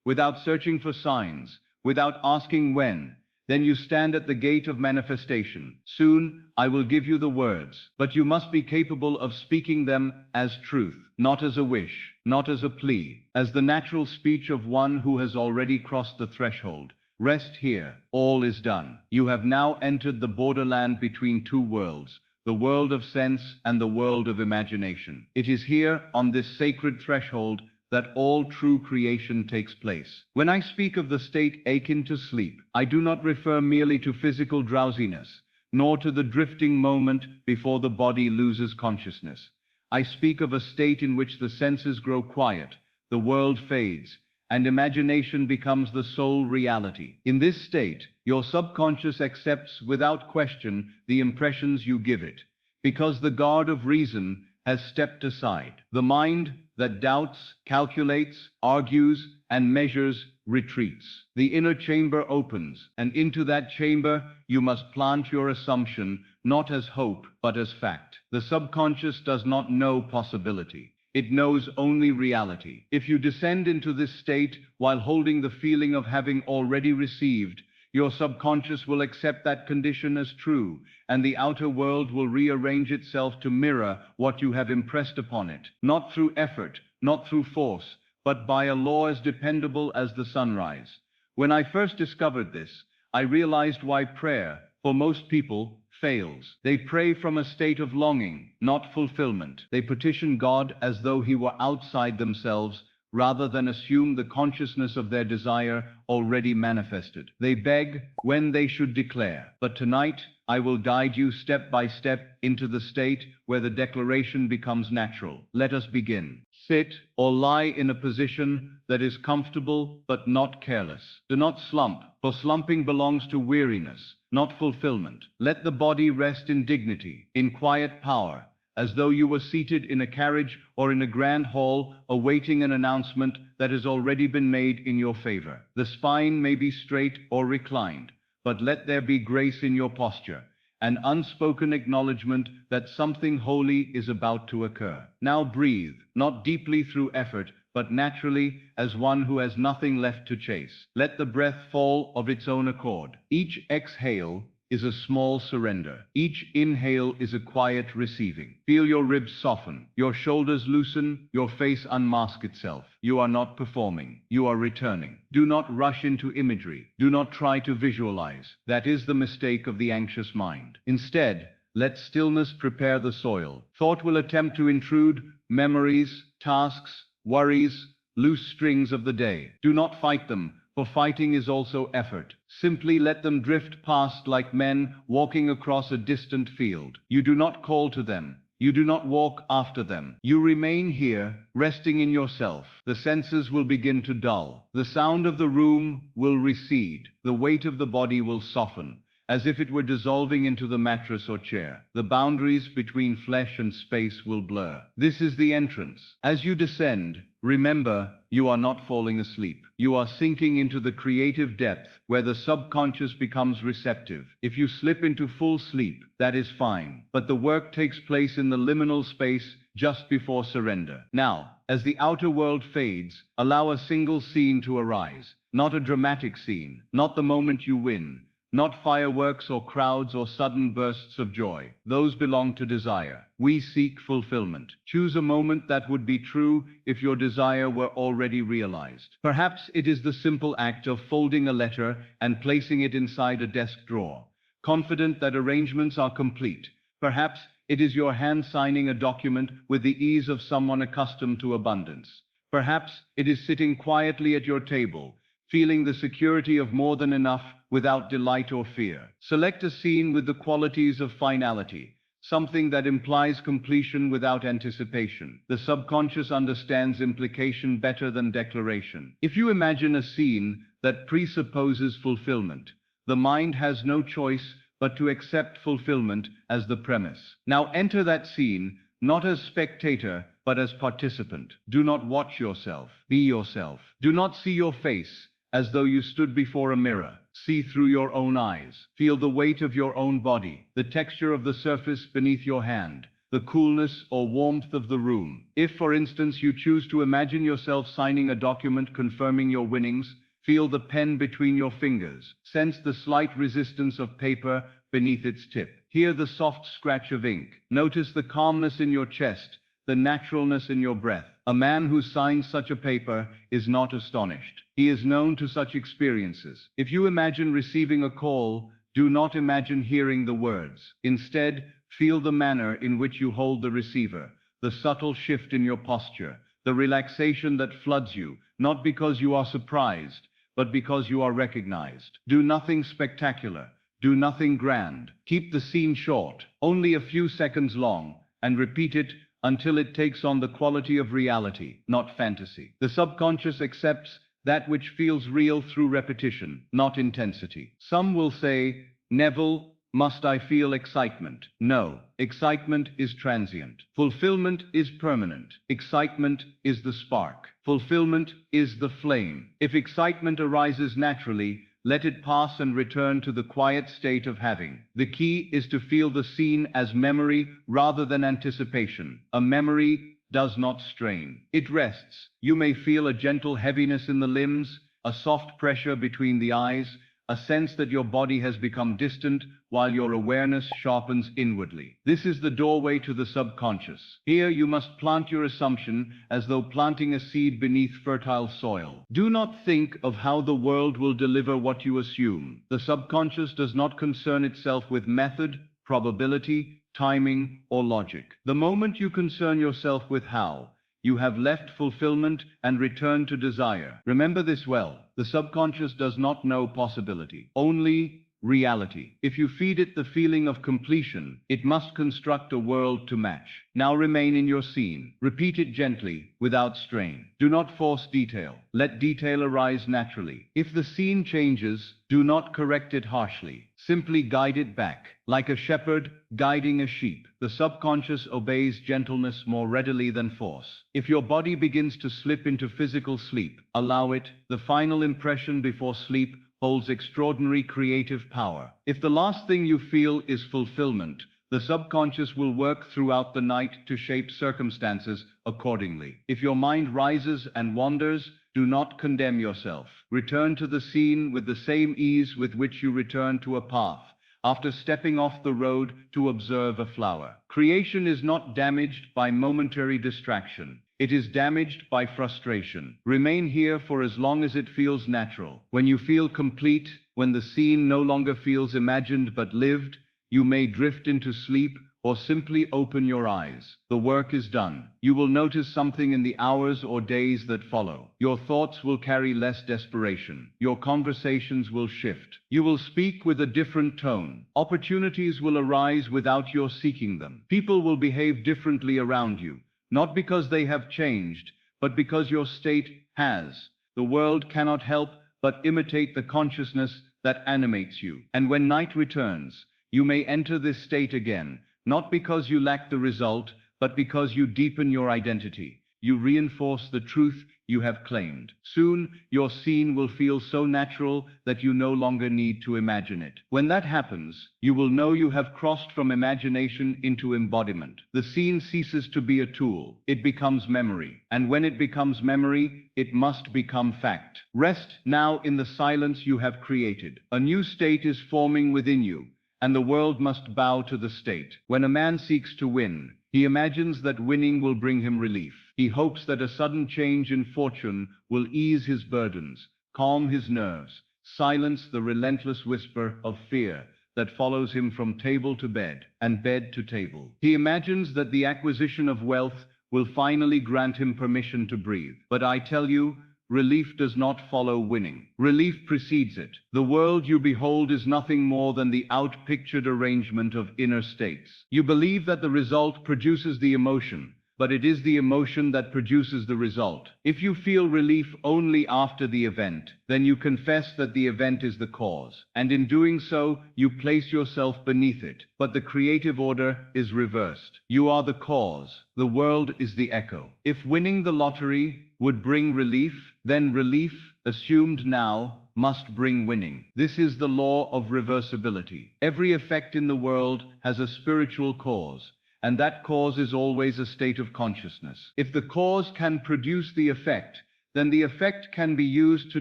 Speaker 1: without searching for signs, without asking when, then you stand at the gate of manifestation. Soon, I will give you the words, but you must be capable of speaking them as truth, not as a wish, not as a plea, as the natural speech of one who has already crossed the threshold. Rest here. All is done. You have now entered the borderland between two worlds, the world of sense and the world of imagination. It is here, on this sacred threshold, that all true creation takes place. When I speak of the state akin to sleep, I do not refer merely to physical drowsiness, nor to the drifting moment before the body loses consciousness. I speak of a state in which the senses grow quiet, the world fades, and imagination becomes the sole reality. In this state, your subconscious accepts without question the impressions you give it, because the guard of reason has stepped aside. The mind that doubts, calculates, argues, and measures retreats. The inner chamber opens, and into that chamber you must plant your assumption, not as hope, but as fact. The subconscious does not know possibility. It knows only reality. If you descend into this state while holding the feeling of having already received, your subconscious will accept that condition as true, and the outer world will rearrange itself to mirror what you have impressed upon it, not through effort, not through force, but by a law as dependable as the sunrise. When I first discovered this, I realized why prayer, for most people, fails. They pray from a state of longing, not fulfillment. They petition God as though He were outside themselves, rather than assume the consciousness of their desire already manifested. They beg when they should declare. But tonight, I will guide you step by step into the state where the declaration becomes natural. Let us begin. Sit or lie in a position that is comfortable but not careless. Do not slump, for slumping belongs to weariness, not fulfillment. Let the body rest in dignity, in quiet power, as though you were seated in a carriage or in a grand hall awaiting an announcement that has already been made in your favor. The spine may be straight or reclined, but let there be grace in your posture, an unspoken acknowledgement that something holy is about to occur. Now breathe, not deeply through effort, but naturally as one who has nothing left to chase. Let the breath fall of its own accord. Each exhale is a small surrender. Each inhale is a quiet receiving. Feel your ribs soften, your shoulders loosen, your face unmask itself. You are not performing, you are returning. Do not rush into imagery. Do not try to visualize. That is the mistake of the anxious mind. Instead, let stillness prepare the soil. Thought will attempt to intrude memories, tasks, worries, loose strings of the day. Do not fight them, for fighting is also effort. Simply let them drift past like men walking across a distant field. You do not call to them. You do not walk after them. You remain here, resting in yourself. The senses will begin to dull. The sound of the room will recede. The weight of the body will soften, as if it were dissolving into the mattress or chair. The boundaries between flesh and space will blur. This is the entrance. As you descend, remember, you are not falling asleep. You are sinking into the creative depth where the subconscious becomes receptive. If you slip into full sleep, that is fine. But the work takes place in the liminal space just before surrender. Now, as the outer world fades, allow a single scene to arise. Not a dramatic scene, not the moment you win, not fireworks or crowds or sudden bursts of joy. Those belong to desire. We seek fulfillment. Choose a moment that would be true if your desire were already realized. Perhaps it is the simple act of folding a letter and placing it inside a desk drawer, confident that arrangements are complete. Perhaps it is your hand signing a document with the ease of someone accustomed to abundance. Perhaps it is sitting quietly at your table, feeling the security of more than enough without delight or fear. Select a scene with the qualities of finality, something that implies completion without anticipation. The subconscious understands implication better than declaration. If you imagine a scene that presupposes fulfillment, the mind has no choice but to accept fulfillment as the premise. Now enter that scene, not as spectator, but as participant. Do not watch yourself. Be yourself. Do not see your face as though you stood before a mirror. See through your own eyes. Feel the weight of your own body, the texture of the surface beneath your hand, the coolness or warmth of the room. If, for instance, you choose to imagine yourself signing a document confirming your winnings, feel the pen between your fingers. Sense the slight resistance of paper beneath its tip. Hear the soft scratch of ink. Notice the calmness in your chest, the naturalness in your breath. A man who signs such a paper is not astonished. He is known to such experiences. If you imagine receiving a call, do not imagine hearing the words. Instead, feel the manner in which you hold the receiver, the subtle shift in your posture, the relaxation that floods you, not because you are surprised, but because you are recognized. Do nothing spectacular. Do nothing grand. Keep the scene short, only a few seconds long, and repeat it until it takes on the quality of reality, not fantasy. The subconscious accepts that which feels real through repetition, not intensity. Some will say, Neville, must I feel excitement? No, excitement is transient. Fulfillment is permanent. Excitement is the spark. Fulfillment is the flame. If excitement arises naturally, let it pass and return to the quiet state of having. The key is to feel the scene as memory rather than anticipation. A memory does not strain. It rests. You may feel a gentle heaviness in the limbs, a soft pressure between the eyes, a sense that your body has become distant while your awareness sharpens inwardly. This is the doorway to the subconscious. Here you must plant your assumption as though planting a seed beneath fertile soil. Do not think of how the world will deliver what you assume. The subconscious does not concern itself with method, probability, timing, or logic. The moment you concern yourself with how, you have left fulfillment and returned to desire. Remember this well. The subconscious does not know possibility, only reality. If you feed it the feeling of completion, it must construct a world to match. Now remain in your scene. Repeat it gently, without strain. Do not force detail. Let detail arise naturally. If the scene changes, do not correct it harshly. Simply guide it back. Like a shepherd guiding a sheep, the subconscious obeys gentleness more readily than force. If your body begins to slip into physical sleep, allow it. The final impression before sleep holds extraordinary creative power. If the last thing you feel is fulfillment, the subconscious will work throughout the night to shape circumstances accordingly. If your mind rises and wanders, do not condemn yourself. Return to the scene with the same ease with which you return to a path after stepping off the road to observe a flower. Creation is not damaged by momentary distraction. It is damaged by frustration. Remain here for as long as it feels natural. When you feel complete, when the scene no longer feels imagined but lived, you may drift into sleep or simply open your eyes. The work is done. You will notice something in the hours or days that follow. Your thoughts will carry less desperation. Your conversations will shift. You will speak with a different tone. Opportunities will arise without your seeking them. People will behave differently around you, not because they have changed, but because your state has. The world cannot help but imitate the consciousness that animates you. And when night returns, you may enter this state again, not because you lack the result, but because you deepen your identity. You reinforce the truth you have claimed. Soon, your scene will feel so natural that you no longer need to imagine it. When that happens, you will know you have crossed from imagination into embodiment. The scene ceases to be a tool. It becomes memory. And when it becomes memory, it must become fact. Rest now in the silence you have created. A new state is forming within you, and the world must bow to the state. When a man seeks to win, he imagines that winning will bring him relief. He hopes that a sudden change in fortune will ease his burdens, calm his nerves, silence the relentless whisper of fear that follows him from table to bed and bed to table. He imagines that the acquisition of wealth will finally grant him permission to breathe. But I tell you, relief does not follow winning. Relief precedes it. The world you behold is nothing more than the outpictured arrangement of inner states. You believe that the result produces the emotion, but it is the emotion that produces the result. If you feel relief only after the event, then you confess that the event is the cause, and in doing so, you place yourself beneath it. But the creative order is reversed. You are the cause, the world is the echo. If winning the lottery would bring relief, then relief, assumed now, must bring winning. This is the law of reversibility. Every effect in the world has a spiritual cause, and that cause is always a state of consciousness. If the cause can produce the effect, then the effect can be used to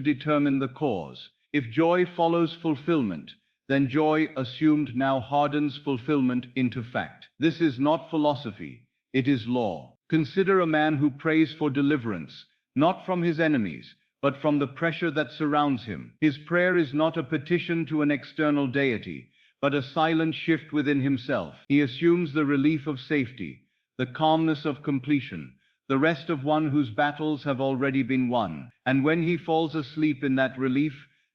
Speaker 1: determine the cause. If joy follows fulfillment, then joy assumed now hardens fulfillment into fact. This is not philosophy, it is law. Consider a man who prays for deliverance, not from his enemies, but from the pressure that surrounds him. His prayer is not a petition to an external deity, but a silent shift within himself. He assumes the relief of safety, the calmness of completion, the rest of one whose battles have already been won. And when he falls asleep in that relief,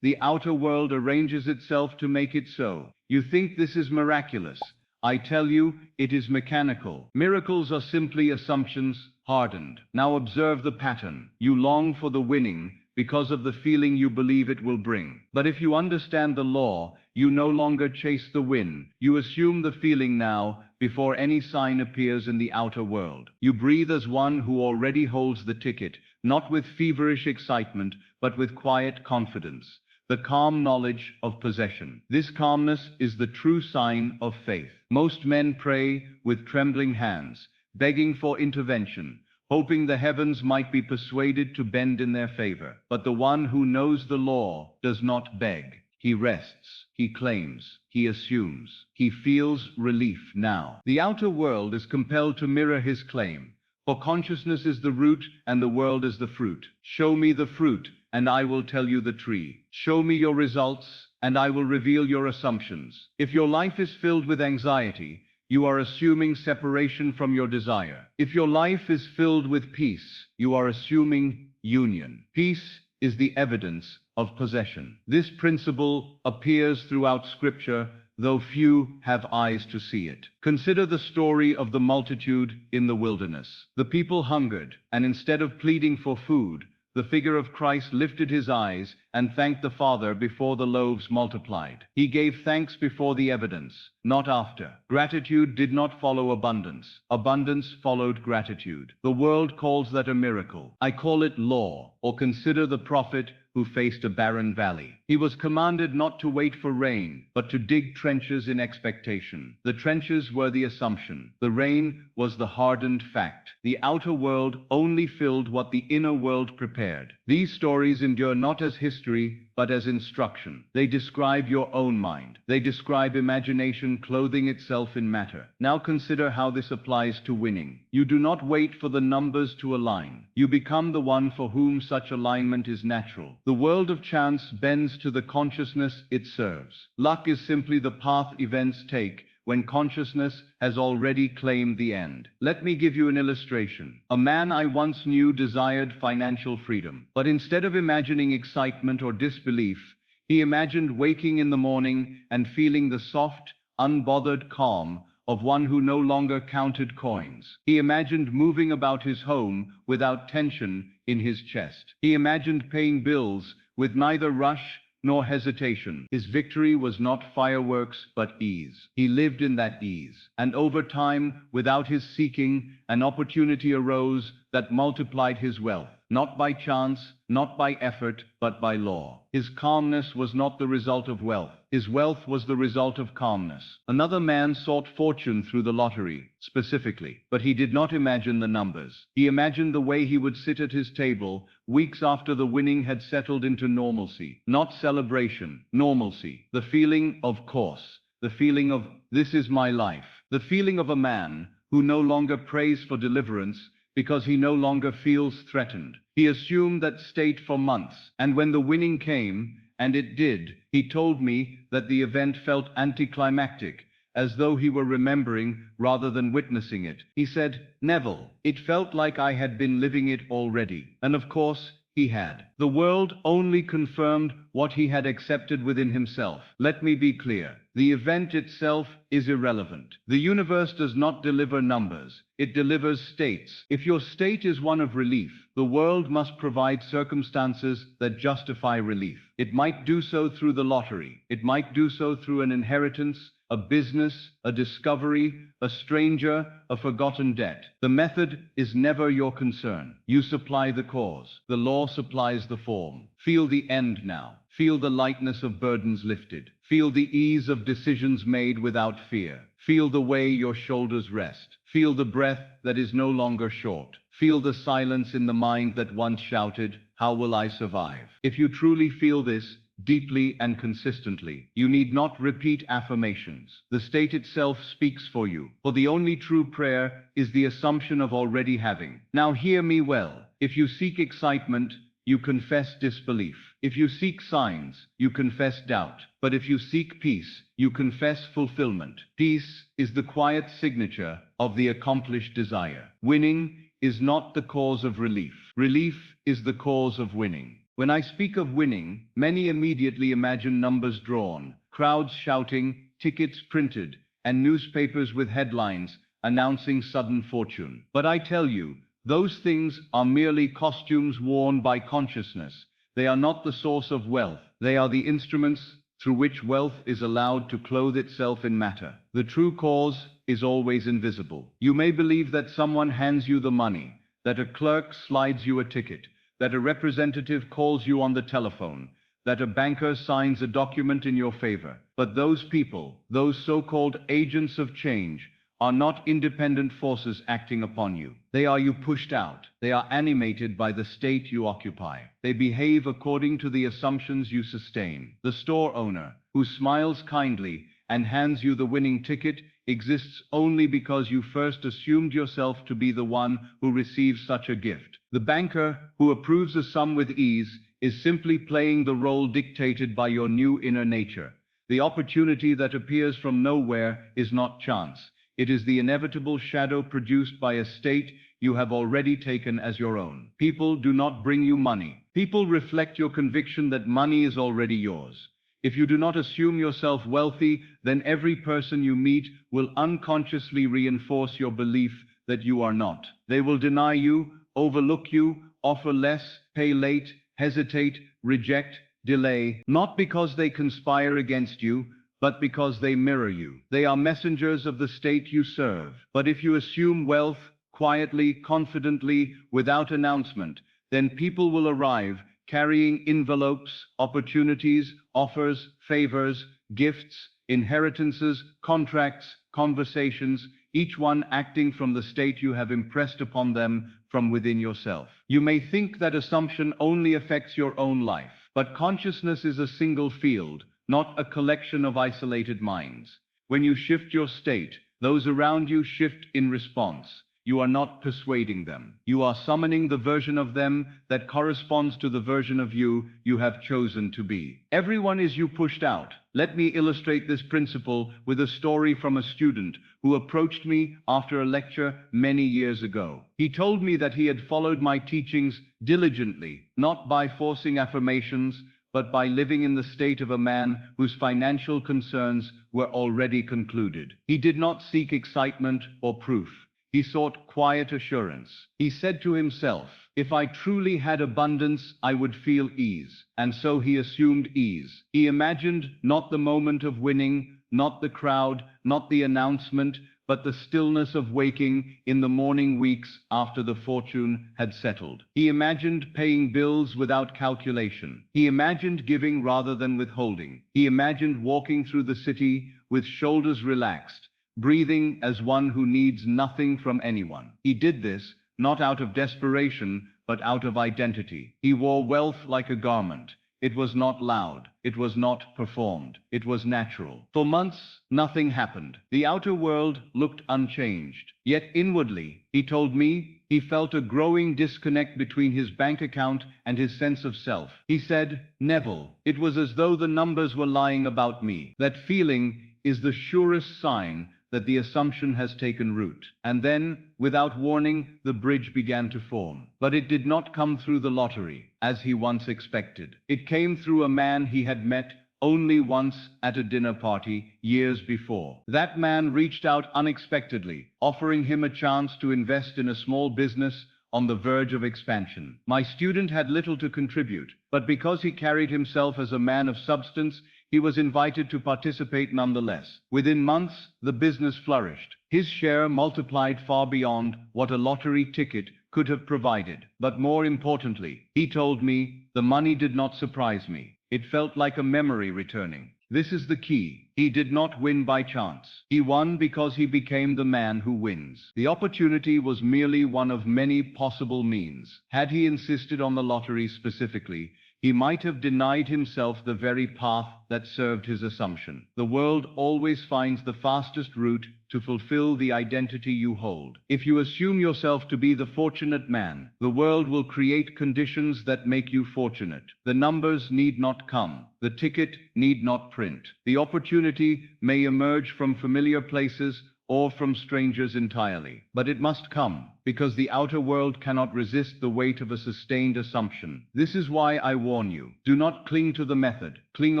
Speaker 1: the outer world arranges itself to make it so. You think this is miraculous. I tell you, it is mechanical. Miracles are simply assumptions hardened. Now observe the pattern. You long for the winning because of the feeling you believe it will bring. But if you understand the law, you no longer chase the win. You assume the feeling now before any sign appears in the outer world. You breathe as one who already holds the ticket, not with feverish excitement, but with quiet confidence, the calm knowledge of possession. This calmness is the true sign of faith. Most men pray with trembling hands, begging for intervention, hoping the heavens might be persuaded to bend in their favor. But the one who knows the law does not beg. He rests, he claims, he assumes, he feels relief now. The outer world is compelled to mirror his claim, for consciousness is the root and the world is the fruit. Show me the fruit, and I will tell you the tree. Show me your results, and I will reveal your assumptions. If your life is filled with anxiety, you are assuming separation from your desire. If your life is filled with peace, you are assuming union. Peace is the evidence of possession. This principle appears throughout Scripture, though few have eyes to see it. Consider the story of the multitude in the wilderness. The people hungered, and instead of pleading for food, the figure of Christ lifted his eyes and thanked the Father before the loaves multiplied. He gave thanks before the evidence, not after. Gratitude did not follow abundance. Abundance followed gratitude. The world calls that a miracle. I call it law. Or consider the prophet who faced a barren valley. He was commanded not to wait for rain, but to dig trenches in expectation. The trenches were the assumption. The rain was the hardened fact. The outer world only filled what the inner world prepared. These stories endure not as history, but as instruction. They describe your own mind. They describe imagination clothing itself in matter. Now consider how this applies to winning. You do not wait for the numbers to align. You become the one for whom such alignment is natural. The world of chance bends to the consciousness it serves. Luck is simply the path events take when consciousness has already claimed the end. Let me give you an illustration. A man I once knew desired financial freedom, but instead of imagining excitement or disbelief, he imagined waking in the morning and feeling the soft, unbothered calm of one who no longer counted coins. He imagined moving about his home without tension in his chest. He imagined paying bills with neither rush nor hesitation. His victory was not fireworks, but ease. He lived in that ease. And over time, without his seeking, an opportunity arose that multiplied his wealth. Not by chance, not by effort, but by law. His calmness was not the result of wealth. His wealth was the result of calmness. Another man sought fortune through the lottery, specifically, but he did not imagine the numbers. He imagined the way he would sit at his table weeks after the winning had settled into normalcy. Not celebration, normalcy. The feeling of course. The feeling of, this is my life. The feeling of a man who no longer prays for deliverance because he no longer feels threatened. He assumed that state for months, and when the winning came, and it did, he told me that the event felt anticlimactic, as though he were remembering rather than witnessing it. He said, "Neville, it felt like I had been living it already." And of course, he had. The world only confirmed what he had accepted within himself. Let me be clear. The event itself is irrelevant. The universe does not deliver numbers. It delivers states. If your state is one of relief, the world must provide circumstances that justify relief. It might do so through the lottery. It might do so through an inheritance, a business, a discovery, a stranger, a forgotten debt. The method is never your concern. You supply the cause. The law supplies the form. Feel the end now. Feel the lightness of burdens lifted. Feel the ease of decisions made without fear. Feel the way your shoulders rest. Feel the breath that is no longer short. Feel the silence in the mind that once shouted, "How will I survive?" If you truly feel this, deeply and consistently, you need not repeat affirmations. The state itself speaks for you, for the only true prayer is the assumption of already having. Now hear me well. If you seek excitement, you confess disbelief. If you seek signs, you confess doubt. But if you seek peace, you confess fulfillment. Peace is the quiet signature of the accomplished desire. Winning is not the cause of relief. Relief is the cause of winning. When I speak of winning, many immediately imagine numbers drawn, crowds shouting, tickets printed, and newspapers with headlines announcing sudden fortune. But I tell you, those things are merely costumes worn by consciousness. They are not the source of wealth. They are the instruments through which wealth is allowed to clothe itself in matter. The true cause is always invisible. You may believe that someone hands you the money, that a clerk slides you a ticket, that a representative calls you on the telephone, that a banker signs a document in your favor. But those people, those so-called agents of change, are not independent forces acting upon you. They are you pushed out. They are animated by the state you occupy. They behave according to the assumptions you sustain. The store owner, who smiles kindly and hands you the winning ticket, exists only because you first assumed yourself to be the one who receives such a gift. The banker, who approves a sum with ease, is simply playing the role dictated by your new inner nature. The opportunity that appears from nowhere is not chance. It is the inevitable shadow produced by a state you have already taken as your own. People do not bring you money. People reflect your conviction that money is already yours. If you do not assume yourself wealthy, then every person you meet will unconsciously reinforce your belief that you are not. They will deny you, overlook you, offer less, pay late, hesitate, reject, delay, not because they conspire against you, but because they mirror you. They are messengers of the state you serve. But if you assume wealth, quietly, confidently, without announcement, then people will arrive carrying envelopes, opportunities, offers, favors, gifts, inheritances, contracts, conversations, each one acting from the state you have impressed upon them from within yourself. You may think that assumption only affects your own life, but consciousness is a single field, not a collection of isolated minds. When you shift your state, those around you shift in response. You are not persuading them. You are summoning the version of them that corresponds to the version of you you have chosen to be. Everyone is you pushed out. Let me illustrate this principle with a story from a student who approached me after a lecture many years ago. He told me that he had followed my teachings diligently, not by forcing affirmations, but by living in the state of a man whose financial concerns were already concluded. He did not seek excitement or proof. He sought quiet assurance. He said to himself, "If I truly had abundance, I would feel ease." And so he assumed ease. He imagined not the moment of winning, not the crowd, not the announcement, but the stillness of waking in the morning weeks after the fortune had settled. He imagined paying bills without calculation. He imagined giving rather than withholding. He imagined walking through the city with shoulders relaxed, breathing as one who needs nothing from anyone. He did this not out of desperation, but out of identity. He wore wealth like a garment. It was not loud. It was not performed. It was natural. For months, nothing happened. The outer world looked unchanged. Yet inwardly, he told me, he felt a growing disconnect between his bank account and his sense of self. He said, "Neville, it was as though the numbers were lying about me." That feeling is the surest sign that the assumption has taken root. And then, without warning, the bridge began to form. But it did not come through the lottery, as he once expected. It came through a man he had met only once at a dinner party years before. That man reached out unexpectedly, offering him a chance to invest in a small business on the verge of expansion. My student had little to contribute, but because he carried himself as a man of substance, he was invited to participate nonetheless. Within months, the business flourished. His share multiplied far beyond what a lottery ticket could have provided. But more importantly, he told me, the money did not surprise me. It felt like a memory returning. This is the key. He did not win by chance. He won because he became the man who wins. The opportunity was merely one of many possible means. Had he insisted on the lottery specifically, he might have denied himself the very path that served his assumption. The world always finds the fastest route to fulfill the identity you hold. If you assume yourself to be the fortunate man, the world will create conditions that make you fortunate. The numbers need not come. The ticket need not print. The opportunity may emerge from familiar places or from strangers entirely. But it must come, because the outer world cannot resist the weight of a sustained assumption. This is why I warn you. Do not cling to the method. Cling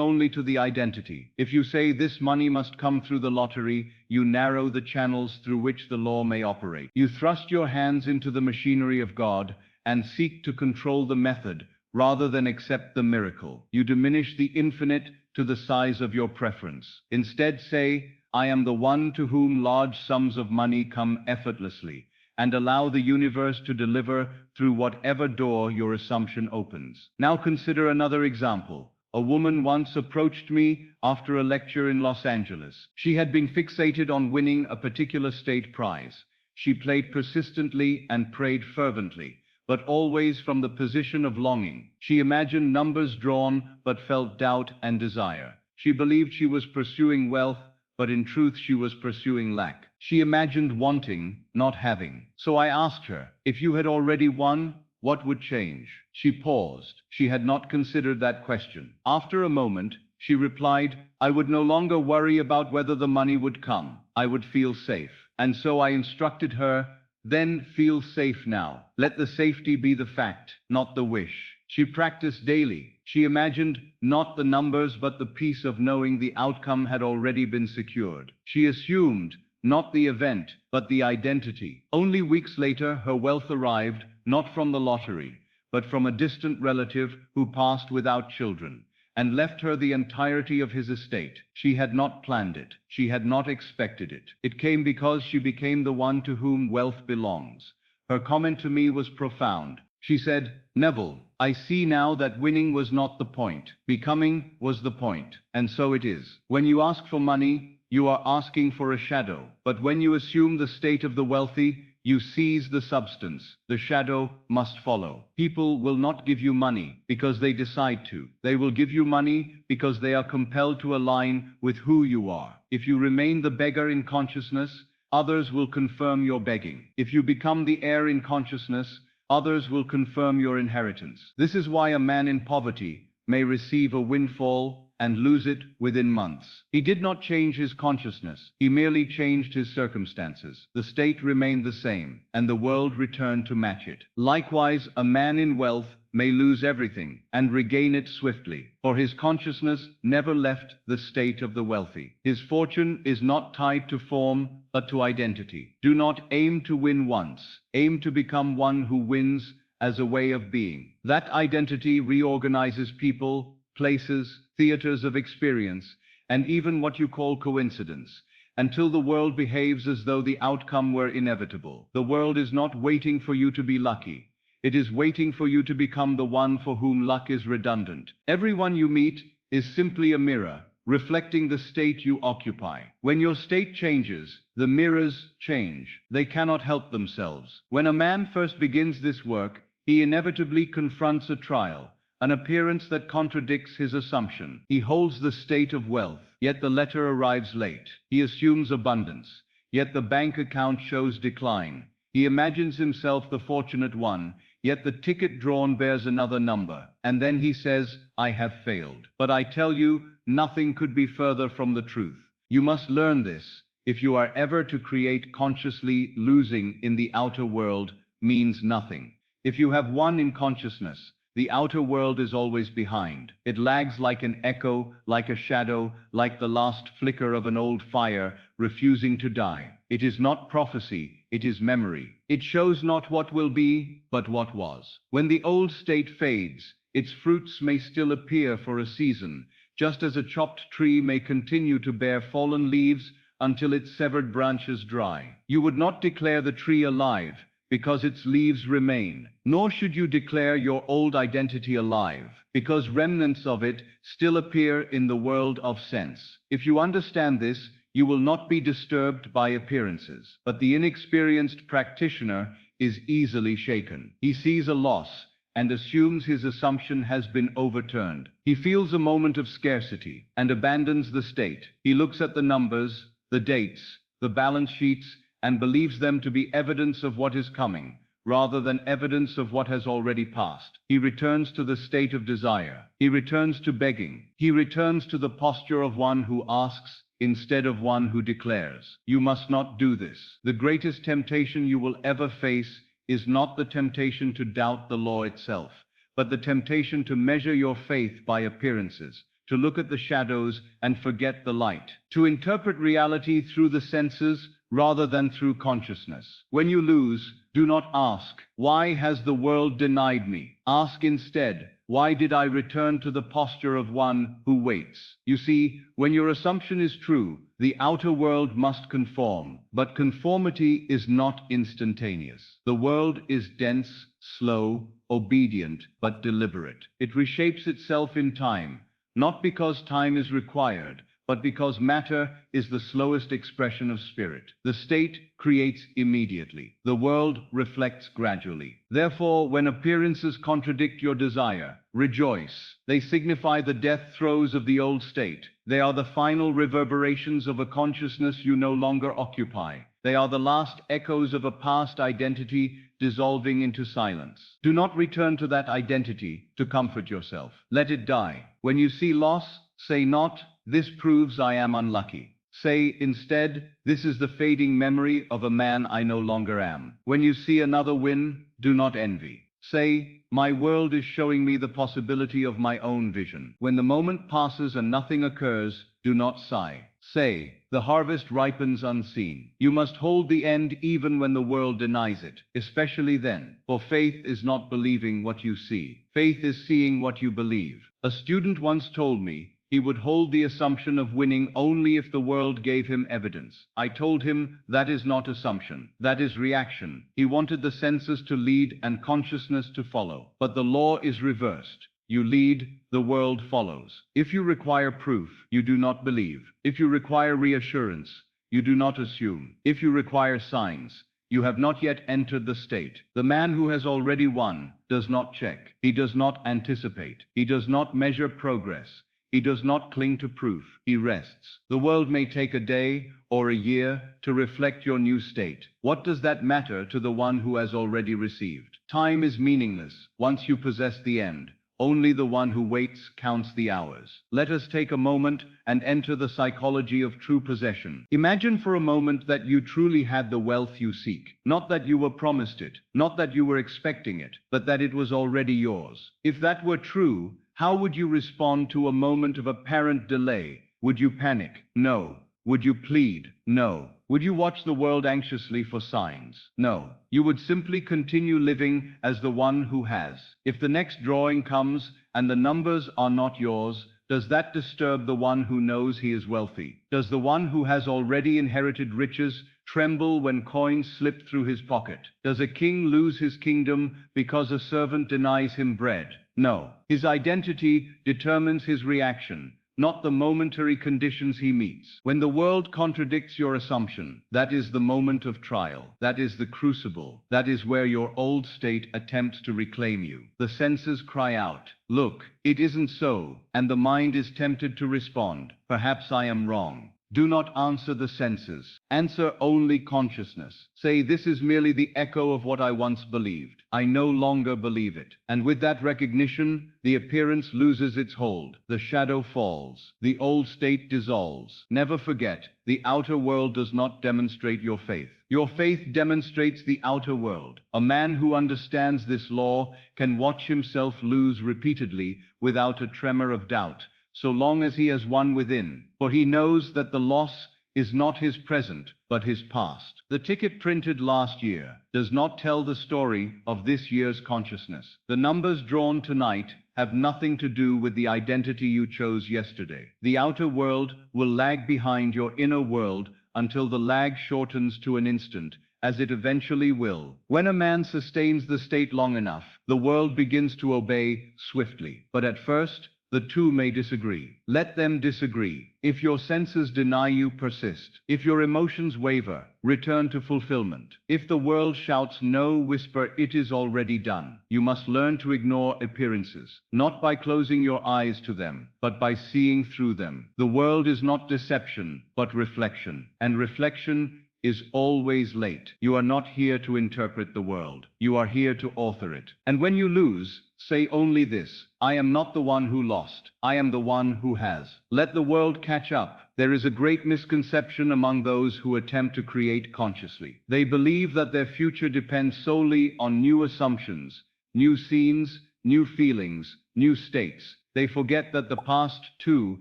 Speaker 1: only to the identity. If you say this money must come through the lottery, you narrow the channels through which the law may operate. You thrust your hands into the machinery of God and seek to control the method rather than accept the miracle. You diminish the infinite to the size of your preference. Instead say, I am the one to whom large sums of money come effortlessly, and allow the universe to deliver through whatever door your assumption opens. Now consider another example. A woman once approached me after a lecture in Los Angeles. She had been fixated on winning a particular state prize. She played persistently and prayed fervently, but always from the position of longing. She imagined numbers drawn, but felt doubt and desire. She believed she was pursuing wealth, but in truth she was pursuing lack. She imagined wanting, not having. So I asked her, if you had already won, what would change? She paused. She had not considered that question. After a moment, she replied, I would no longer worry about whether the money would come. I would feel safe. And so I instructed her, then feel safe now. Let the safety be the fact, not the wish. She practiced daily. She imagined not the numbers but the peace of knowing the outcome had already been secured. She assumed not the event but the identity. Only weeks later her wealth arrived, not from the lottery, but from a distant relative who passed without children, and left her the entirety of his estate. She had not planned it. She had not expected it. It came because she became the one to whom wealth belongs. Her comment to me was profound. She said, Neville, I see now that winning was not the point. Becoming was the point. And so it is. When you ask for money, you are asking for a shadow. But when you assume the state of the wealthy, you seize the substance. The shadow must follow. People will not give you money because they decide to. They will give you money because they are compelled to align with who you are. If you remain the beggar in consciousness, others will confirm your begging. If you become the heir in consciousness, others will confirm your inheritance. This is why a man in poverty may receive a windfall and lose it within months. He did not change his consciousness. He merely changed his circumstances. The state remained the same, and the world returned to match it. Likewise, a man in wealth may lose everything and regain it swiftly, for his consciousness never left the state of the wealthy. His fortune is not tied to form, but to identity. Do not aim to win once. Aim to become one who wins as a way of being. That identity reorganizes people, places, theaters of experience, and even what you call coincidence, until the world behaves as though the outcome were inevitable. The world is not waiting for you to be lucky. It is waiting for you to become the one for whom luck is redundant. Everyone you meet is simply a mirror, reflecting the state you occupy. When your state changes, the mirrors change. They cannot help themselves. When a man first begins this work, he inevitably confronts a trial, an appearance that contradicts his assumption. He holds the state of wealth, yet the letter arrives late. He assumes abundance, yet the bank account shows decline. He imagines himself the fortunate one, yet the ticket drawn bears another number. And then he says, I have failed. But I tell you, nothing could be further from the truth. You must learn this. if you are ever to create consciously, losing in the outer world means nothing. If you have won in consciousness, the outer world is always behind. It lags like an echo, like a shadow, like the last flicker of an old fire, refusing to die. It is not prophecy, it is memory. It shows not what will be, but what was. When the old state fades, its fruits may still appear for a season, just as a chopped tree may continue to bear fallen leaves until its severed branches dry. You would not declare the tree alive, because its leaves remain, nor should you declare your old identity alive, because remnants of it still appear in the world of sense. If you understand this, you will not be disturbed by appearances. But the inexperienced practitioner is easily shaken. He sees a loss and assumes his assumption has been overturned. He feels a moment of scarcity and abandons the state. He looks at the numbers, the dates, the balance sheets, and believes them to be evidence of what is coming, rather than evidence of what has already passed. He returns to the state of desire. He returns to begging. He returns to the posture of one who asks instead of one who declares. You must not do this. The greatest temptation you will ever face is not the temptation to doubt the law itself, but the temptation to measure your faith by appearances, to look at the shadows and forget the light, to interpret reality through the senses rather than through consciousness. When you lose, do not ask, "Why has the world denied me?" Ask instead, "Why did I return to the posture of one who waits?" You see, when your assumption is true, the outer world must conform, but conformity is not instantaneous. The world is dense, slow, obedient, but deliberate. It reshapes itself in time, not because time is required, but because matter is the slowest expression of spirit. The state creates immediately. The world reflects gradually. Therefore, when appearances contradict your desire, rejoice. They signify the death throes of the old state. They are the final reverberations of a consciousness you no longer occupy. They are the last echoes of a past identity dissolving into silence. Do not return to that identity to comfort yourself. Let it die. When you see loss, say not, "This proves I am unlucky." Say instead, "This is the fading memory of a man I no longer am." When you see another win, do not envy. Say, "My world is showing me the possibility of my own vision." When the moment passes and nothing occurs, do not sigh. Say, "The harvest ripens unseen." You must hold the end even when the world denies it, especially then. For faith is not believing what you see. Faith is seeing what you believe. A student once told me he would hold the assumption of winning only if the world gave him evidence. I told him that is not assumption, that is reaction. He wanted the senses to lead and consciousness to follow. But the law is reversed. You lead, the world follows. If you require proof, you do not believe. If you require reassurance, you do not assume. If you require signs, you have not yet entered the state. The man who has already won does not check. He does not anticipate. He does not measure progress. He does not cling to proof. He rests. The world may take a day or a year to reflect your new state. What does that matter to the one who has already received? Time is meaningless once you possess the end. Only the one who waits counts the hours. Let us take a moment and enter the psychology of true possession. Imagine for a moment that you truly had the wealth you seek. Not that you were promised it, not that you were expecting it, but that it was already yours. If that were true, how would you respond to a moment of apparent delay? Would you panic? No. Would you plead? No. Would you watch the world anxiously for signs? No. You would simply continue living as the one who has. If the next drawing comes and the numbers are not yours, does that disturb the one who knows he is wealthy? Does the one who has already inherited riches tremble when coins slip through his pocket? Does a king lose his kingdom because a servant denies him bread? No. His identity determines his reaction, not the momentary conditions he meets. When the world contradicts your assumption, that is the moment of trial. That is the crucible. That is where your old state attempts to reclaim you. The senses cry out, "Look, it isn't so," and the mind is tempted to respond, "Perhaps I am wrong." Do not answer the senses. Answer only consciousness. Say, this is merely the echo of what I once believed. I no longer believe it. And with that recognition, the appearance loses its hold. The shadow falls. The old state dissolves. Never forget, the outer world does not demonstrate your faith. Your faith demonstrates the outer world. A man who understands this law can watch himself lose repeatedly without a tremor of doubt, so long as he has won within, for he knows that the loss is not his present, but his past. The ticket printed last year does not tell the story of this year's consciousness. The numbers drawn tonight have nothing to do with the identity you chose yesterday. The outer world will lag behind your inner world until the lag shortens to an instant, as it eventually will. When a man sustains the state long enough, the world begins to obey swiftly. But at first, the two may disagree. Let them disagree. If your senses deny you, persist. If your emotions waver, return to fulfillment. If the world shouts no, whisper, it is already done. You must learn to ignore appearances, not by closing your eyes to them, but by seeing through them. The world is not deception, but reflection. And reflection is always late. You are not here to interpret the world. You are here to author it. And when you lose, say only this: I am not the one who lost. I am the one who has. Let the world catch up. There is a great misconception among those who attempt to create consciously. They believe that their future depends solely on new assumptions, new scenes, new feelings, new states. They forget that the past, too,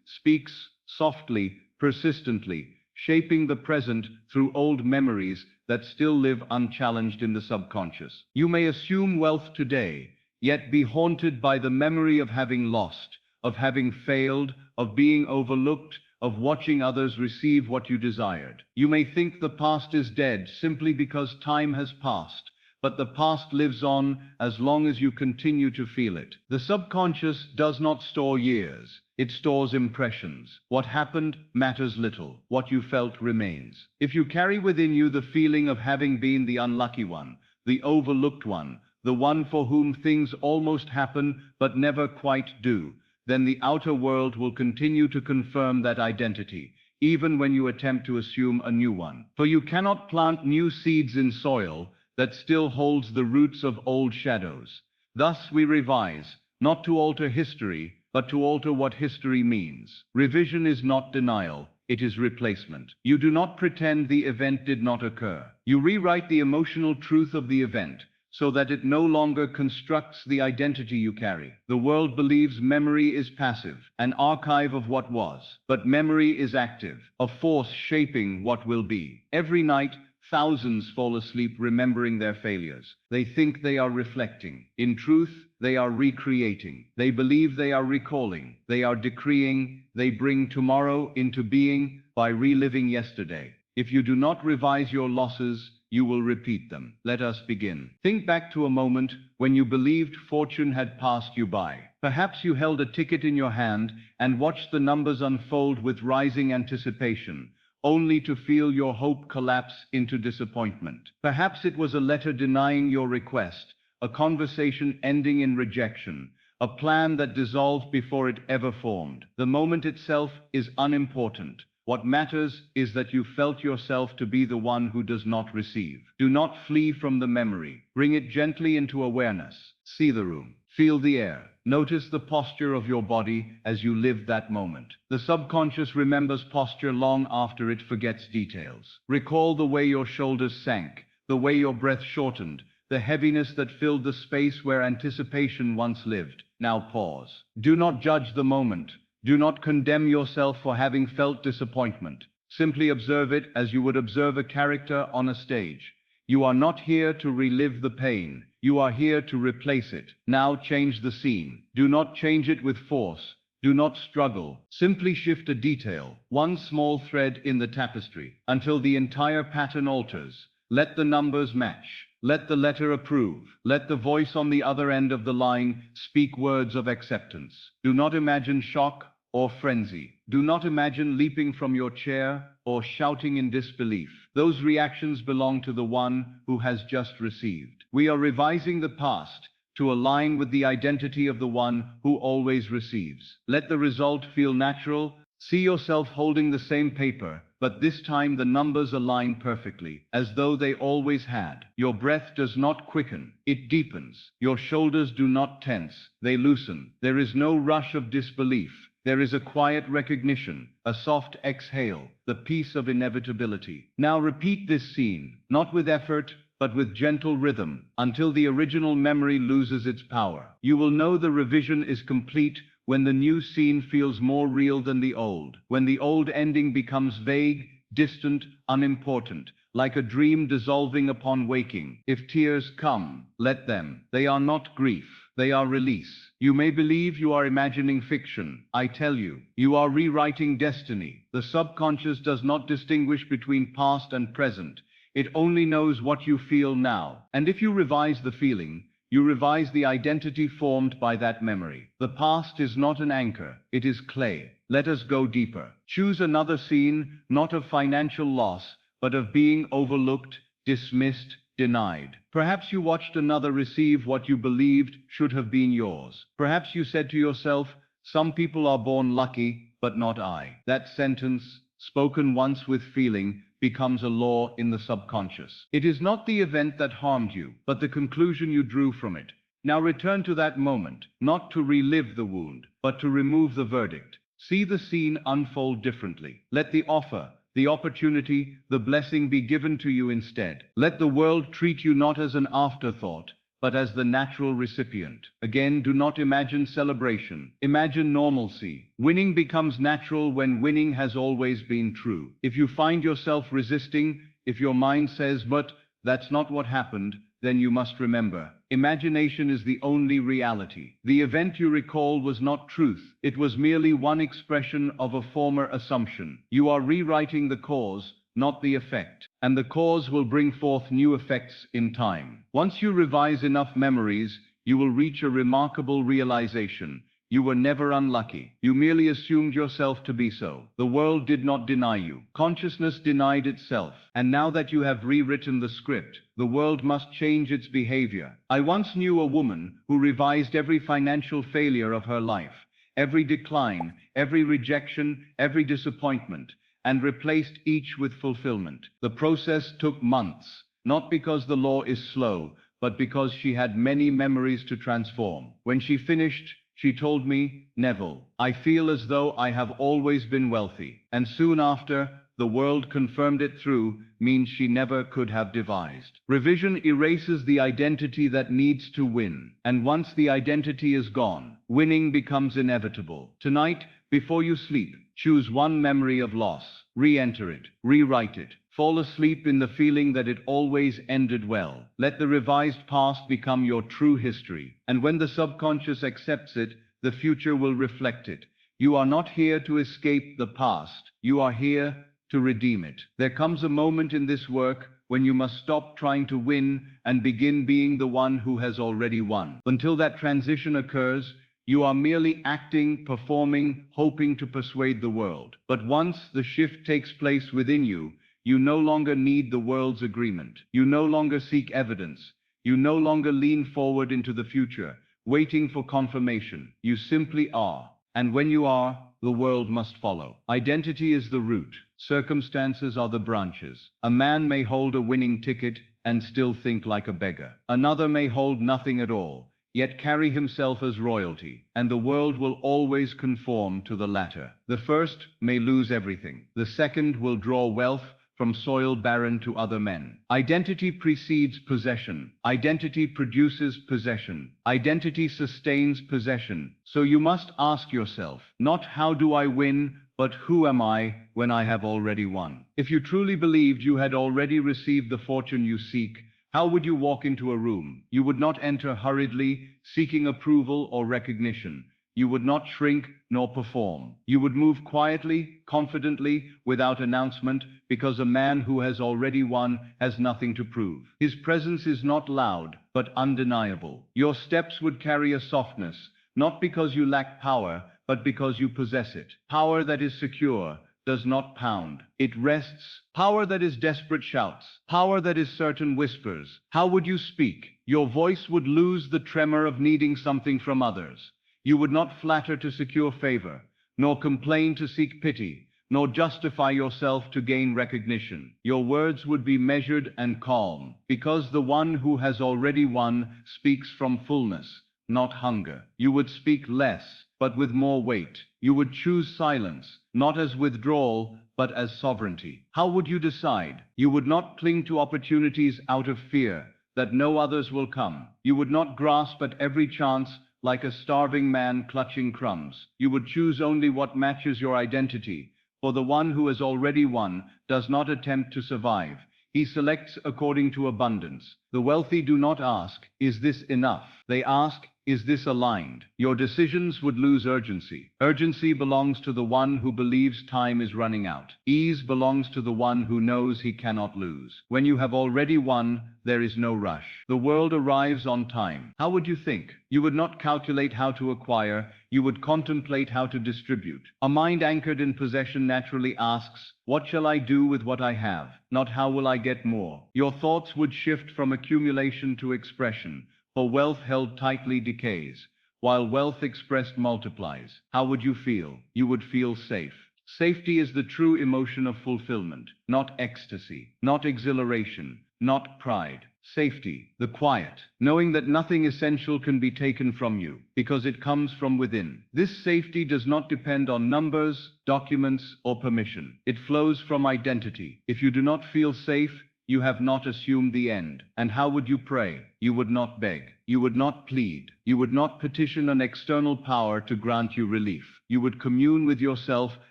Speaker 1: speaks softly, persistently, shaping the present through old memories that still live unchallenged in the subconscious. You may assume wealth today, yet be haunted by the memory of having lost, of having failed, of being overlooked, of watching others receive what you desired. You may think the past is dead simply because time has passed, but the past lives on as long as you continue to feel it. The subconscious does not store years. It stores impressions. What happened matters little. What you felt remains. If you carry within you the feeling of having been the unlucky one, the overlooked one, the one for whom things almost happen but never quite do, then the outer world will continue to confirm that identity, even when you attempt to assume a new one. For you cannot plant new seeds in soil that still holds the roots of old shadows. Thus we revise, not to alter history, but to alter what history means. Revision is not denial, it is replacement. You do not pretend the event did not occur. You rewrite the emotional truth of the event, so that it no longer constructs the identity you carry. The world believes memory is passive, an archive of what was. But memory is active, a force shaping what will be. Every night, thousands fall asleep remembering their failures. They think they are reflecting. In truth, they are recreating. They believe they are recalling. They are decreeing. They bring tomorrow into being by reliving yesterday. If you do not revise your losses, you will repeat them. Let us begin. Think back to a moment when you believed fortune had passed you by. Perhaps you held a ticket in your hand and watched the numbers unfold with rising anticipation, only to feel your hope collapse into disappointment. Perhaps it was a letter denying your request, a conversation ending in rejection, a plan that dissolved before it ever formed. The moment itself is unimportant. What matters is that you felt yourself to be the one who does not receive. Do not flee from the memory. Bring it gently into awareness. See the room. Feel the air. Notice the posture of your body as you live that moment. The subconscious remembers posture long after it forgets details. Recall the way your shoulders sank, the way your breath shortened, the heaviness that filled the space where anticipation once lived. Now pause. Do not judge the moment. Do not condemn yourself for having felt disappointment. Simply observe it as you would observe a character on a stage. You are not here to relive the pain. You are here to replace it. Now change the scene. Do not change it with force. Do not struggle. Simply shift a detail, one small thread in the tapestry, until the entire pattern alters. Let the numbers match. Let the letter approve. Let the voice on the other end of the line speak words of acceptance. Do not imagine shock or frenzy. Do not imagine leaping from your chair or shouting in disbelief. Those reactions belong to the one who has just received. We are revising the past to align with the identity of the one who always receives. Let the result feel natural, See yourself holding the same paper, but this time the numbers align perfectly, as though they always had. Your breath does not quicken, it deepens. Your shoulders do not tense, they loosen. There is no rush of disbelief. There is a quiet recognition, a soft exhale, the peace of inevitability. Now repeat this scene, not with effort, but with gentle rhythm, until the original memory loses its power. You will know the revision is complete when the new scene feels more real than the old, when the old ending becomes vague, distant, unimportant, like a dream dissolving upon waking. If tears come, let them. They are not grief. They are release. You may believe you are imagining fiction. I tell you, you are rewriting destiny. The subconscious does not distinguish between past and present. It only knows what you feel now. And if you revise the feeling, you revise the identity formed by that memory. The past is not an anchor, it is clay. Let us go deeper. Choose another scene, not of financial loss, but of being overlooked, dismissed, denied. Perhaps you watched another receive what you believed should have been yours. Perhaps you said to yourself, "Some people are born lucky, but not I." That sentence, spoken once with feeling, becomes a law in the subconscious. It is not the event that harmed you, but the conclusion you drew from it. Now return to that moment, not to relive the wound, but to remove the verdict. See the scene unfold differently. Let the offer, the opportunity, the blessing be given to you instead. Let the world treat you not as an afterthought, but as the natural recipient. Again, do not imagine celebration. Imagine normalcy. Winning becomes natural when winning has always been true. If you find yourself resisting, if your mind says, "But that's not what happened," then you must remember, imagination is the only reality. The event you recall was not truth. It was merely one expression of a former assumption. You are rewriting the cause, not the effect. And the cause will bring forth new effects in time. Once you revise enough memories, you will reach a remarkable realization. You were never unlucky. You merely assumed yourself to be so. The world did not deny you. Consciousness denied itself. And now that you have rewritten the script, the world must change its behavior. I once knew a woman who revised every financial failure of her life, every decline, every rejection, every disappointment, and replaced each with fulfillment. The process took months, not because the law is slow, but because she had many memories to transform. When she finished, she told me, "Neville, I feel as though I have always been wealthy." And soon after, the world confirmed it through means she never could have devised. Revision erases the identity that needs to win. And once the identity is gone, winning becomes inevitable. Tonight, before you sleep, choose one memory of loss. Re-enter it. Rewrite it. Fall asleep in the feeling that it always ended well. Let the revised past become your true history. And when the subconscious accepts it, the future will reflect it. You are not here to escape the past. You are here to redeem it. There comes a moment in this work when you must stop trying to win and begin being the one who has already won. Until that transition occurs, you are merely acting, performing, hoping to persuade the world. But once the shift takes place within you, you no longer need the world's agreement. You no longer seek evidence. You no longer lean forward into the future, waiting for confirmation. You simply are. And when you are, the world must follow. Identity is the root. Circumstances are the branches. A man may hold a winning ticket and still think like a beggar. Another may hold nothing at all, yet carry himself as royalty, and the world will always conform to the latter. The first may lose everything. The second will draw wealth from soil barren to other men. Identity precedes possession. Identity produces possession. Identity sustains possession. So you must ask yourself, not how do I win, but who am I when I have already won? If you truly believed you had already received the fortune you seek, how would you walk into a room? You would not enter hurriedly, seeking approval or recognition. You would not shrink nor perform. You would move quietly, confidently, without announcement, because a man who has already won has nothing to prove. His presence is not loud, but undeniable. Your steps would carry a softness, not because you lack power, but because you possess it. Power that is secure does not pound. It rests. Power that is desperate shouts. Power that is certain whispers. How would you speak? Your voice would lose the tremor of needing something from others. You would not flatter to secure favor, nor complain to seek pity, nor justify yourself to gain recognition. Your words would be measured and calm, because the one who has already won speaks from fullness, not hunger. You would speak less, but with more weight. You would choose silence, not as withdrawal, but as sovereignty. How would you decide? You would not cling to opportunities out of fear that no others will come. You would not grasp at every chance like a starving man clutching crumbs. You would choose only what matches your identity, for the one who has already won does not attempt to survive. He selects according to abundance. The wealthy do not ask, "Is this enough?" They ask, "Is this aligned?" Your decisions would lose urgency. Urgency belongs to the one who believes time is running out. Ease belongs to the one who knows he cannot lose. When you have already won, there is no rush. The world arrives on time. How would you think? You would not calculate how to acquire, you would contemplate how to distribute. A mind anchored in possession naturally asks, "What shall I do with what I have?" Not "How will I get more?" Your thoughts would shift from accumulation to expression, for wealth held tightly decays, while wealth expressed multiplies. How would you feel? You would feel safe. Safety is the true emotion of fulfillment, not ecstasy, not exhilaration, not pride. Safety, the quiet, knowing that nothing essential can be taken from you, because it comes from within. This safety does not depend on numbers, documents, or permission. It flows from identity. If you do not feel safe, you have not assumed the end. And how would you pray? You would not beg. You would not plead. You would not petition an external power to grant you relief. You would commune with yourself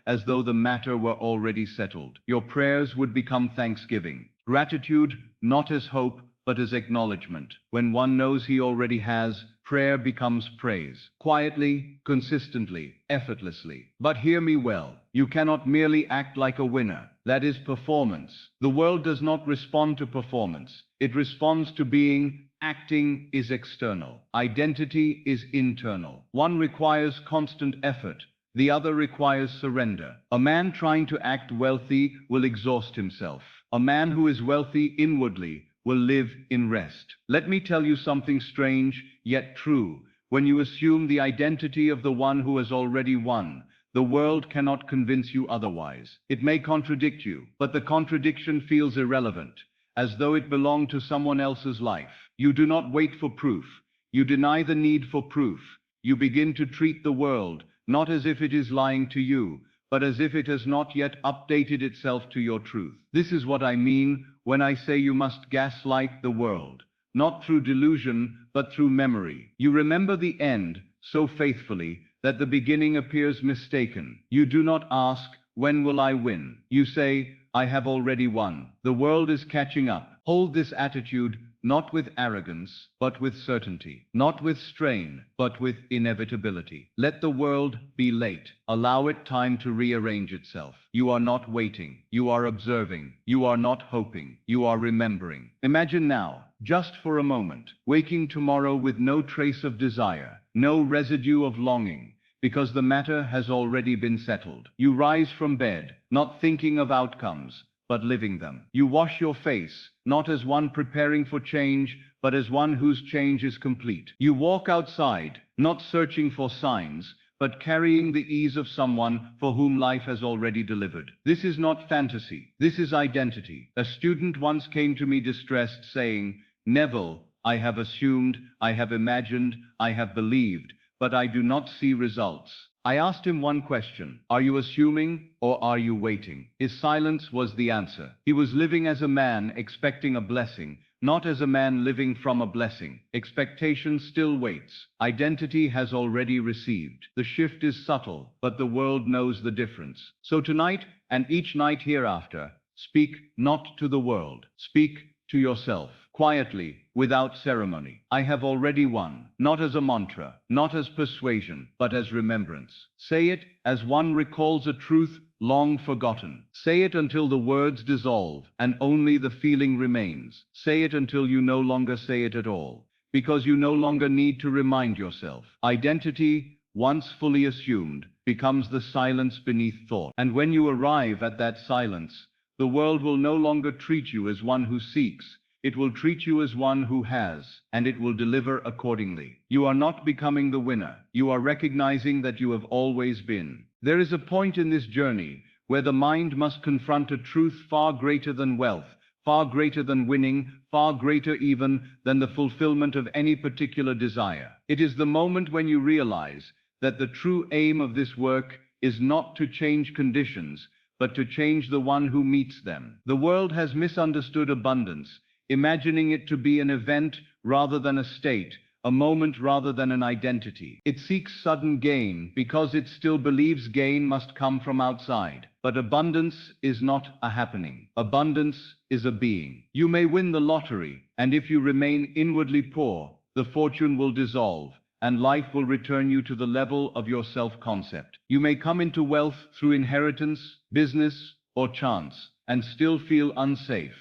Speaker 1: as though the matter were already settled. Your prayers would become thanksgiving. Gratitude, not as hope, but as acknowledgement. When one knows he already has, prayer becomes praise. Quietly, consistently, effortlessly. But hear me well. You cannot merely act like a winner. That is performance. The world does not respond to performance. It responds to being. Acting is external. Identity is internal. One requires constant effort. The other requires surrender. A man trying to act wealthy will exhaust himself. A man who is wealthy inwardly will live in rest. Let me tell you something strange, yet true. When you assume the identity of the one who has already won, the world cannot convince you otherwise. It may contradict you, but the contradiction feels irrelevant, as though it belonged to someone else's life. You do not wait for proof. You deny the need for proof. You begin to treat the world, not as if it is lying to you, but as if it has not yet updated itself to your truth. This is what I mean when I say you must gaslight the world, not through delusion, but through memory. You remember the end so faithfully that the beginning appears mistaken. You do not ask, "When will I win?" You say, "I have already won. The world is catching up." Hold this attitude, not with arrogance, but with certainty, not with strain, but with inevitability. Let the world be late. Allow it time to rearrange itself. You are not waiting. You are observing. You are not hoping. You are remembering. Imagine now, just for a moment, waking tomorrow with no trace of desire, no residue of longing, because the matter has already been settled. You rise from bed, not thinking of outcomes, but living them. You wash your face, not as one preparing for change, but as one whose change is complete. You walk outside, not searching for signs, but carrying the ease of someone for whom life has already delivered. This is not fantasy. This is identity. A student once came to me distressed, saying, "Neville, I have assumed, I have imagined, I have believed, but I do not see results." I asked him one question: "Are you assuming or are you waiting?" His silence was the answer. He was living as a man expecting a blessing, not as a man living from a blessing. Expectation still waits. Identity has already received. The shift is subtle, but the world knows the difference. So tonight and each night hereafter, speak not to the world. Speak to yourself. Quietly, without ceremony. I have already won, not as a mantra, not as persuasion, but as remembrance. Say it as one recalls a truth long forgotten. Say it until the words dissolve and only the feeling remains. Say it until you no longer say it at all, because you no longer need to remind yourself. Identity, once fully assumed, becomes the silence beneath thought. And when you arrive at that silence, the world will no longer treat you as one who seeks. It will treat you as one who has, and it will deliver accordingly. You are not becoming the winner. You are recognizing that you have always been. There is a point in this journey where the mind must confront a truth far greater than wealth, far greater than winning, far greater even than the fulfillment of any particular desire. It is the moment when you realize that the true aim of this work is not to change conditions, but to change the one who meets them. The world has misunderstood abundance, imagining it to be an event rather than a state, a moment rather than an identity. It seeks sudden gain because it still believes gain must come from outside. But abundance is not a happening. Abundance is a being. You may win the lottery, and if you remain inwardly poor, the fortune will dissolve, and life will return you to the level of your self-concept. You may come into wealth through inheritance, business, or chance, and still feel unsafe.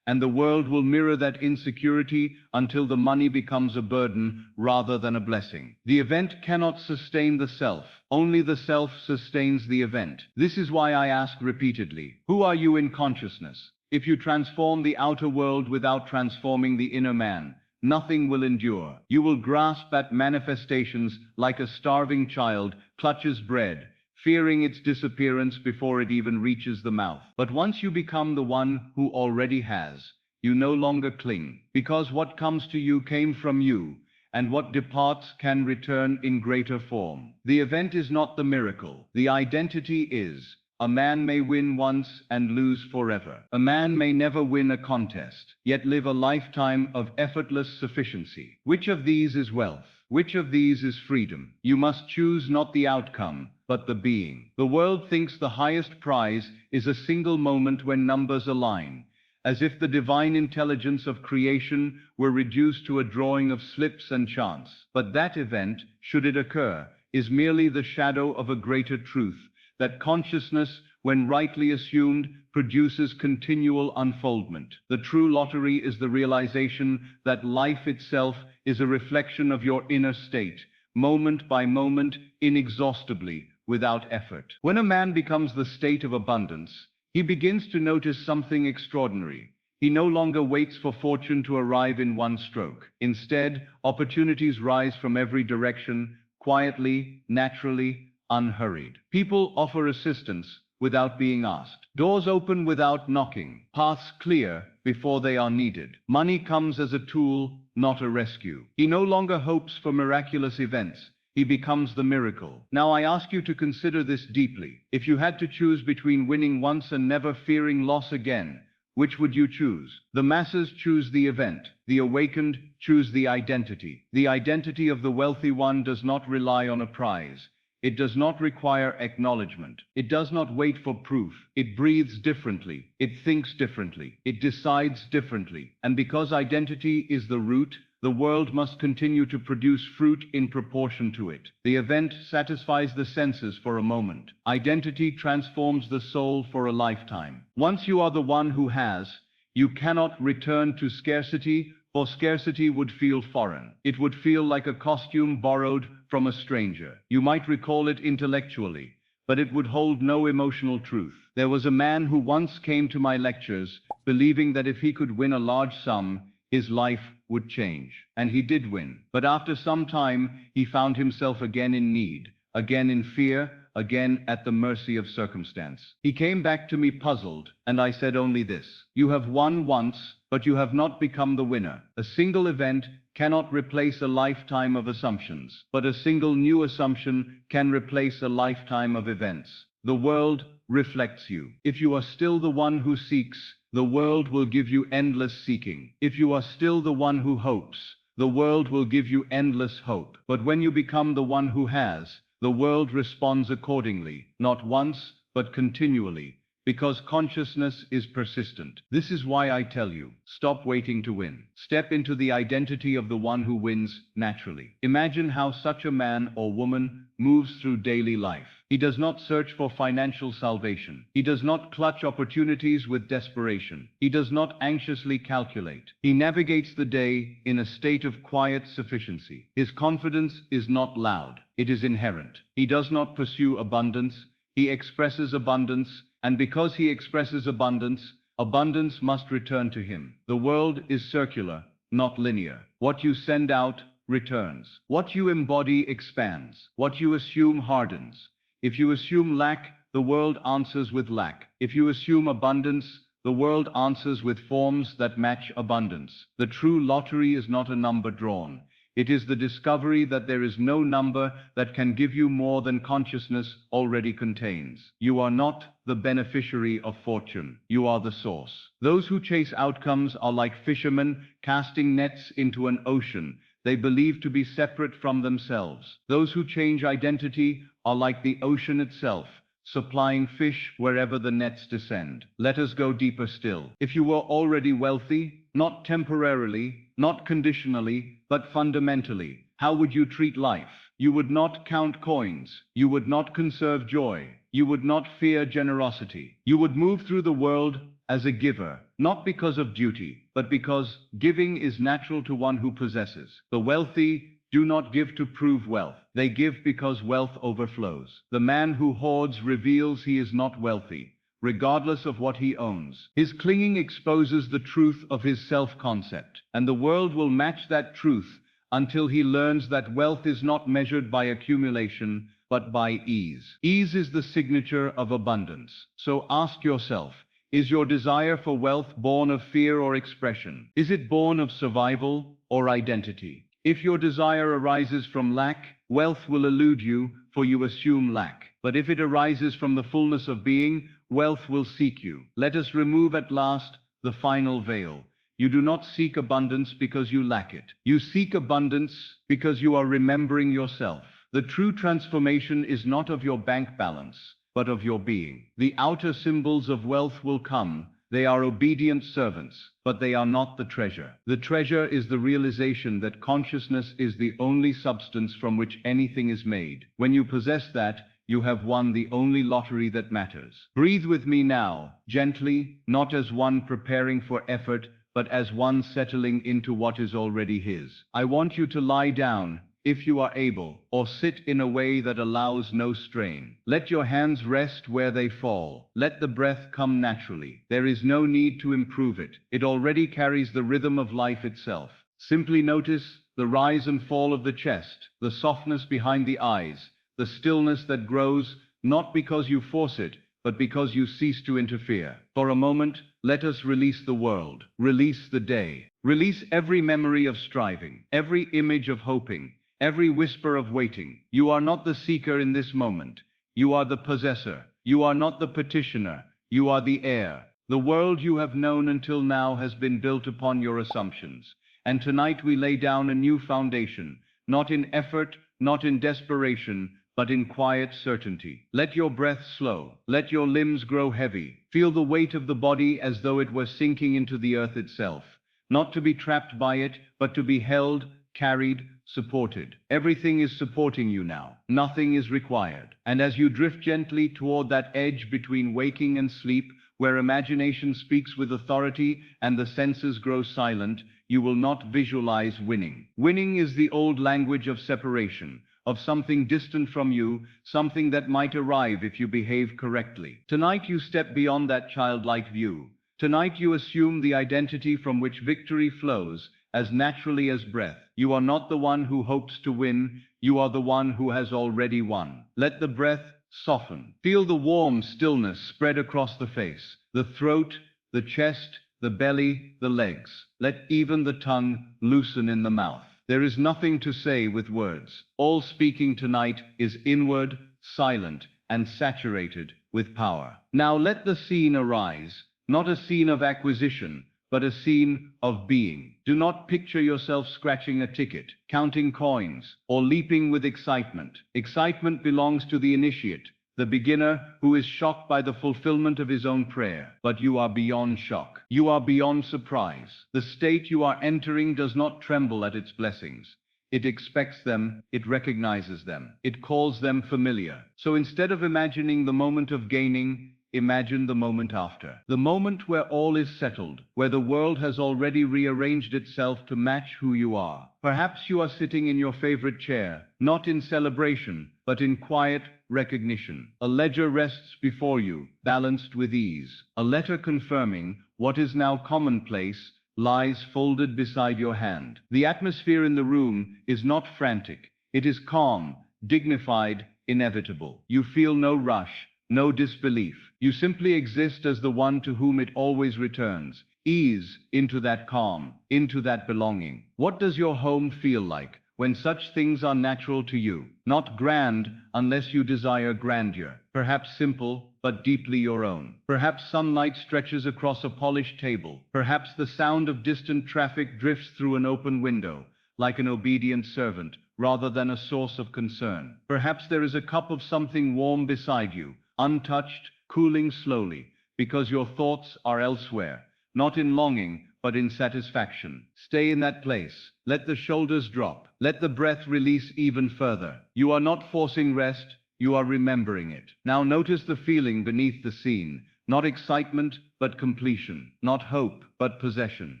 Speaker 1: And the world will mirror that insecurity until the money becomes a burden rather than a blessing. The event cannot sustain the self. Only the self sustains the event. This is why I ask repeatedly, who are you in consciousness? If you transform the outer world without transforming the inner man, nothing will endure. You will grasp at manifestations like a starving child clutches bread, fearing its disappearance before it even reaches the mouth. But once you become the one who already has, you no longer cling, because what comes to you came from you, and what departs can return in greater form. The event is not the miracle. The identity is. A man may win once and lose forever. A man may never win a contest, yet live a lifetime of effortless sufficiency. Which of these is wealth? Which of these is freedom? You must choose not the outcome, but the being. The world thinks the highest prize is a single moment when numbers align, as if the divine intelligence of creation were reduced to a drawing of slips and chance. But that event, should it occur, is merely the shadow of a greater truth, that consciousness, when rightly assumed, produces continual unfoldment. The true lottery is the realization that life itself is a reflection of your inner state, moment by moment, inexhaustibly, without effort. When a man becomes the state of abundance, he begins to notice something extraordinary. He no longer waits for fortune to arrive in one stroke. Instead, opportunities rise from every direction, quietly, naturally, unhurried. People offer assistance without being asked. Doors open without knocking. Paths clear before they are needed. Money comes as a tool, not a rescue. He no longer hopes for miraculous events. He becomes the miracle. Now I ask you to consider this deeply. If you had to choose between winning once and never fearing loss again, which would you choose? The masses choose the event. The awakened choose the identity. The identity of the wealthy one does not rely on a prize. It does not require acknowledgement. It does not wait for proof. It breathes differently. It thinks differently. It decides differently. And because identity is the root, the world must continue to produce fruit in proportion to it. The event satisfies the senses for a moment. Identity transforms the soul for a lifetime. Once you are the one who has, you cannot return to scarcity, for scarcity would feel foreign. It would feel like a costume borrowed from a stranger. You might recall it intellectually, but it would hold no emotional truth. There was a man who once came to my lectures, believing that if he could win a large sum, his life would change. And he did win. But after some time, he found himself again in need, again in fear, again at the mercy of circumstance. He came back to me puzzled, and I said only this: you have won once, but you have not become the winner. A single event cannot replace a lifetime of assumptions, but a single new assumption can replace a lifetime of events. The world reflects you. If you are still the one who seeks, the world will give you endless seeking. If you are still the one who hopes, the world will give you endless hope. But when you become the one who has, the world responds accordingly, not once, but continually, because consciousness is persistent. This is why I tell you, stop waiting to win. Step into the identity of the one who wins naturally. Imagine how such a man or woman moves through daily life. He does not search for financial salvation. He does not clutch opportunities with desperation. He does not anxiously calculate. He navigates the day in a state of quiet sufficiency. His confidence is not loud. It is inherent. He does not pursue abundance. He expresses abundance, and because he expresses abundance, abundance must return to him. The world is circular, not linear. What you send out returns. What you embody expands. What you assume hardens. If you assume lack, the world answers with lack. If you assume abundance, the world answers with forms that match abundance. The true lottery is not a number drawn. It is the discovery that there is no number that can give you more than consciousness already contains. You are not the beneficiary of fortune. You are the source. Those who chase outcomes are like fishermen casting nets into an ocean they believe to be separate from themselves. Those who change identity are like the ocean itself, supplying fish wherever the nets descend. Let us go deeper still. If you were already wealthy, not temporarily, not conditionally, but fundamentally, how would you treat life? You would not count coins. You would not conserve joy. You would not fear generosity. You would move through the world as a giver, not because of duty, but because giving is natural to one who possesses. The wealthy do not give to prove wealth. They give because wealth overflows. The man who hoards reveals he is not wealthy, regardless of what he owns. His clinging exposes the truth of his self-concept, and the world will match that truth until he learns that wealth is not measured by accumulation, but by ease. Ease is the signature of abundance. So ask yourself, is your desire for wealth born of fear or expression? Is it born of survival or identity? If your desire arises from lack, wealth will elude you, for you assume lack. But if it arises from the fullness of being, wealth will seek you. Let us remove at last the final veil. You do not seek abundance because you lack it. You seek abundance because you are remembering yourself. The true transformation is not of your bank balance, but of your being. The outer symbols of wealth will come. They are obedient servants, but they are not the treasure. The treasure is the realization that consciousness is the only substance from which anything is made. When you possess that, you have won the only lottery that matters. Breathe with me now, gently, not as one preparing for effort, but as one settling into what is already his. I want you to lie down, if you are able, or sit in a way that allows no strain. Let your hands rest where they fall. Let the breath come naturally. There is no need to improve it. It already carries the rhythm of life itself. Simply notice the rise and fall of the chest, the softness behind the eyes, the stillness that grows, not because you force it, but because you cease to interfere. For a moment, let us release the world, release the day, release every memory of striving, every image of hoping, every whisper of waiting. You are not the seeker in this moment. You are the possessor. You are not the petitioner. You are the heir. The world you have known until now has been built upon your assumptions. And tonight we lay down a new foundation, not in effort, not in desperation, but in quiet certainty. Let your breath slow. Let your limbs grow heavy. Feel the weight of the body as though it were sinking into the earth itself. Not to be trapped by it, but to be held, carried, supported. Everything is supporting you now. Nothing is required. And as you drift gently toward that edge between waking and sleep, where imagination speaks with authority and the senses grow silent, you will not visualize winning. Winning is the old language of separation, of something distant from you, something that might arrive if you behave correctly. Tonight you step beyond that childlike view. Tonight you assume the identity from which victory flows, as naturally as breath. You are not the one who hopes to win, you are the one who has already won. Let the breath soften. Feel the warm stillness spread across the face, the throat, the chest, the belly, the legs. Let even the tongue loosen in the mouth. There is nothing to say with words. All speaking tonight is inward, silent, and saturated with power. Now let the scene arise, not a scene of acquisition, but a scene of being. Do not picture yourself scratching a ticket, counting coins, or leaping with excitement. Excitement belongs to the initiate, the beginner who is shocked by the fulfillment of his own prayer. But you are beyond shock. You are beyond surprise. The state you are entering does not tremble at its blessings. It expects them, it recognizes them, it calls them familiar. So instead of imagining the moment of gaining, imagine the moment after. The moment where all is settled, where the world has already rearranged itself to match who you are. Perhaps you are sitting in your favorite chair, not in celebration, but in quiet, recognition. A ledger rests before you, balanced with ease. A letter confirming what is now commonplace lies folded beside your hand. The atmosphere in the room is not frantic. It is calm, dignified, inevitable. You feel no rush, no disbelief. You simply exist as the one to whom it always returns. Ease into that calm, into that belonging. What does your home feel like when such things are natural to you? Not grand unless you desire grandeur. Perhaps simple, but deeply your own. Perhaps sunlight stretches across a polished table. Perhaps the sound of distant traffic drifts through an open window, like an obedient servant, rather than a source of concern. Perhaps there is a cup of something warm beside you, untouched, cooling slowly, because your thoughts are elsewhere, not in longing, but in satisfaction. Stay in that place. Let the shoulders drop. Let the breath release even further. You are not forcing rest, you are remembering it. Now notice the feeling beneath the scene. Not excitement, but completion. Not hope, but possession.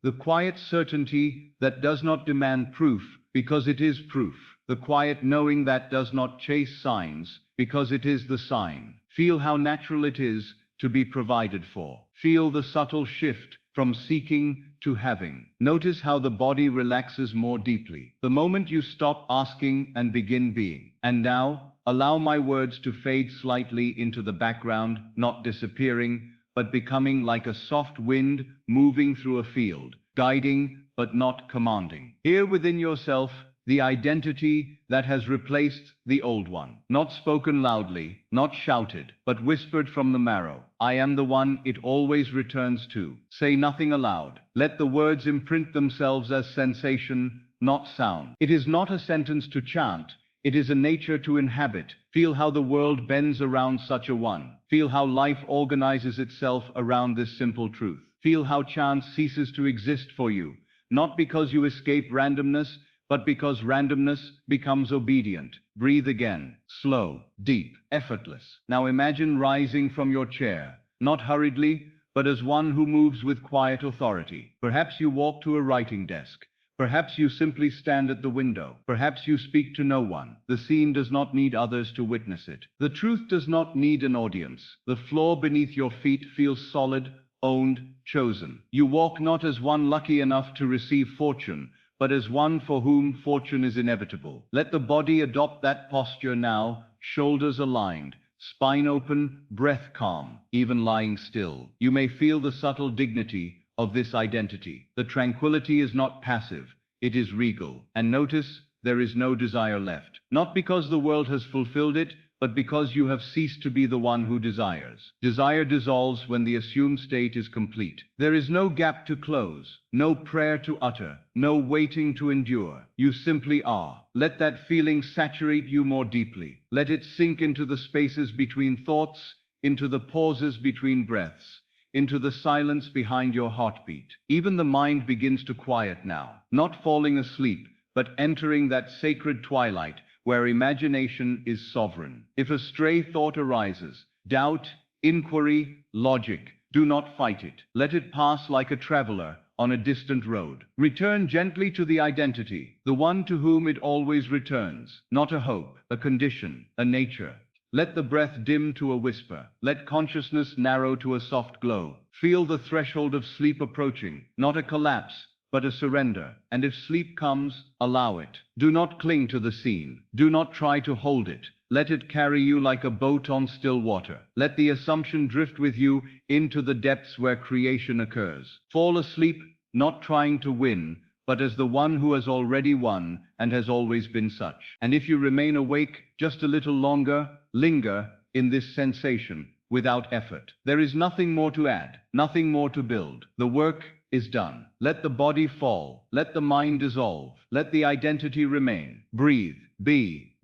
Speaker 1: The quiet certainty that does not demand proof, because it is proof. The quiet knowing that does not chase signs, because it is the sign. Feel how natural it is to be provided for. Feel the subtle shift from seeking to having. Notice how the body relaxes more deeply. The moment you stop asking and begin being. And now, allow my words to fade slightly into the background, not disappearing, but becoming like a soft wind moving through a field, guiding but not commanding. Here within yourself, the identity that has replaced the old one. Not spoken loudly, not shouted, but whispered from the marrow. I am the one it always returns to. Say nothing aloud. Let the words imprint themselves as sensation, not sound. It is not a sentence to chant. It is a nature to inhabit. Feel how the world bends around such a one. Feel how life organizes itself around this simple truth. Feel how chance ceases to exist for you, not because you escape randomness, but because randomness becomes obedient. Breathe again, slow, deep, effortless. Now imagine rising from your chair, not hurriedly, but as one who moves with quiet authority. Perhaps you walk to a writing desk. Perhaps you simply stand at the window. Perhaps you speak to no one. The scene does not need others to witness it. The truth does not need an audience. The floor beneath your feet feels solid, owned, chosen. You walk not as one lucky enough to receive fortune, but as one for whom fortune is inevitable. Let the body adopt that posture now, shoulders aligned, spine open, breath calm, even lying still. You may feel the subtle dignity of this identity. The tranquility is not passive, it is regal. And notice, there is no desire left. Not because the world has fulfilled it, but because you have ceased to be the one who desires. Desire dissolves when the assumed state is complete. There is no gap to close, no prayer to utter, no waiting to endure. You simply are. Let that feeling saturate you more deeply. Let it sink into the spaces between thoughts, into the pauses between breaths, into the silence behind your heartbeat. Even the mind begins to quiet now, not falling asleep, but entering that sacred twilight where imagination is sovereign. If a stray thought arises, doubt, inquiry, logic, do not fight it. Let it pass like a traveler on a distant road. Return gently to the identity, the one to whom it always returns. Not a hope, a condition, a nature. Let the breath dim to a whisper. Let consciousness narrow to a soft glow. Feel the threshold of sleep approaching, not a collapse, but a surrender. And if sleep comes, allow it. Do not cling to the scene. Do not try to hold it. Let it carry you like a boat on still water. Let the assumption drift with you into the depths where creation occurs. Fall asleep, not trying to win, but as the one who has already won and has always been such. And if you remain awake just a little longer, linger in this sensation without effort. There is nothing more to add, nothing more to build. The work is done. Let the body fall. Let the mind dissolve. Let the identity remain. Breathe. Be.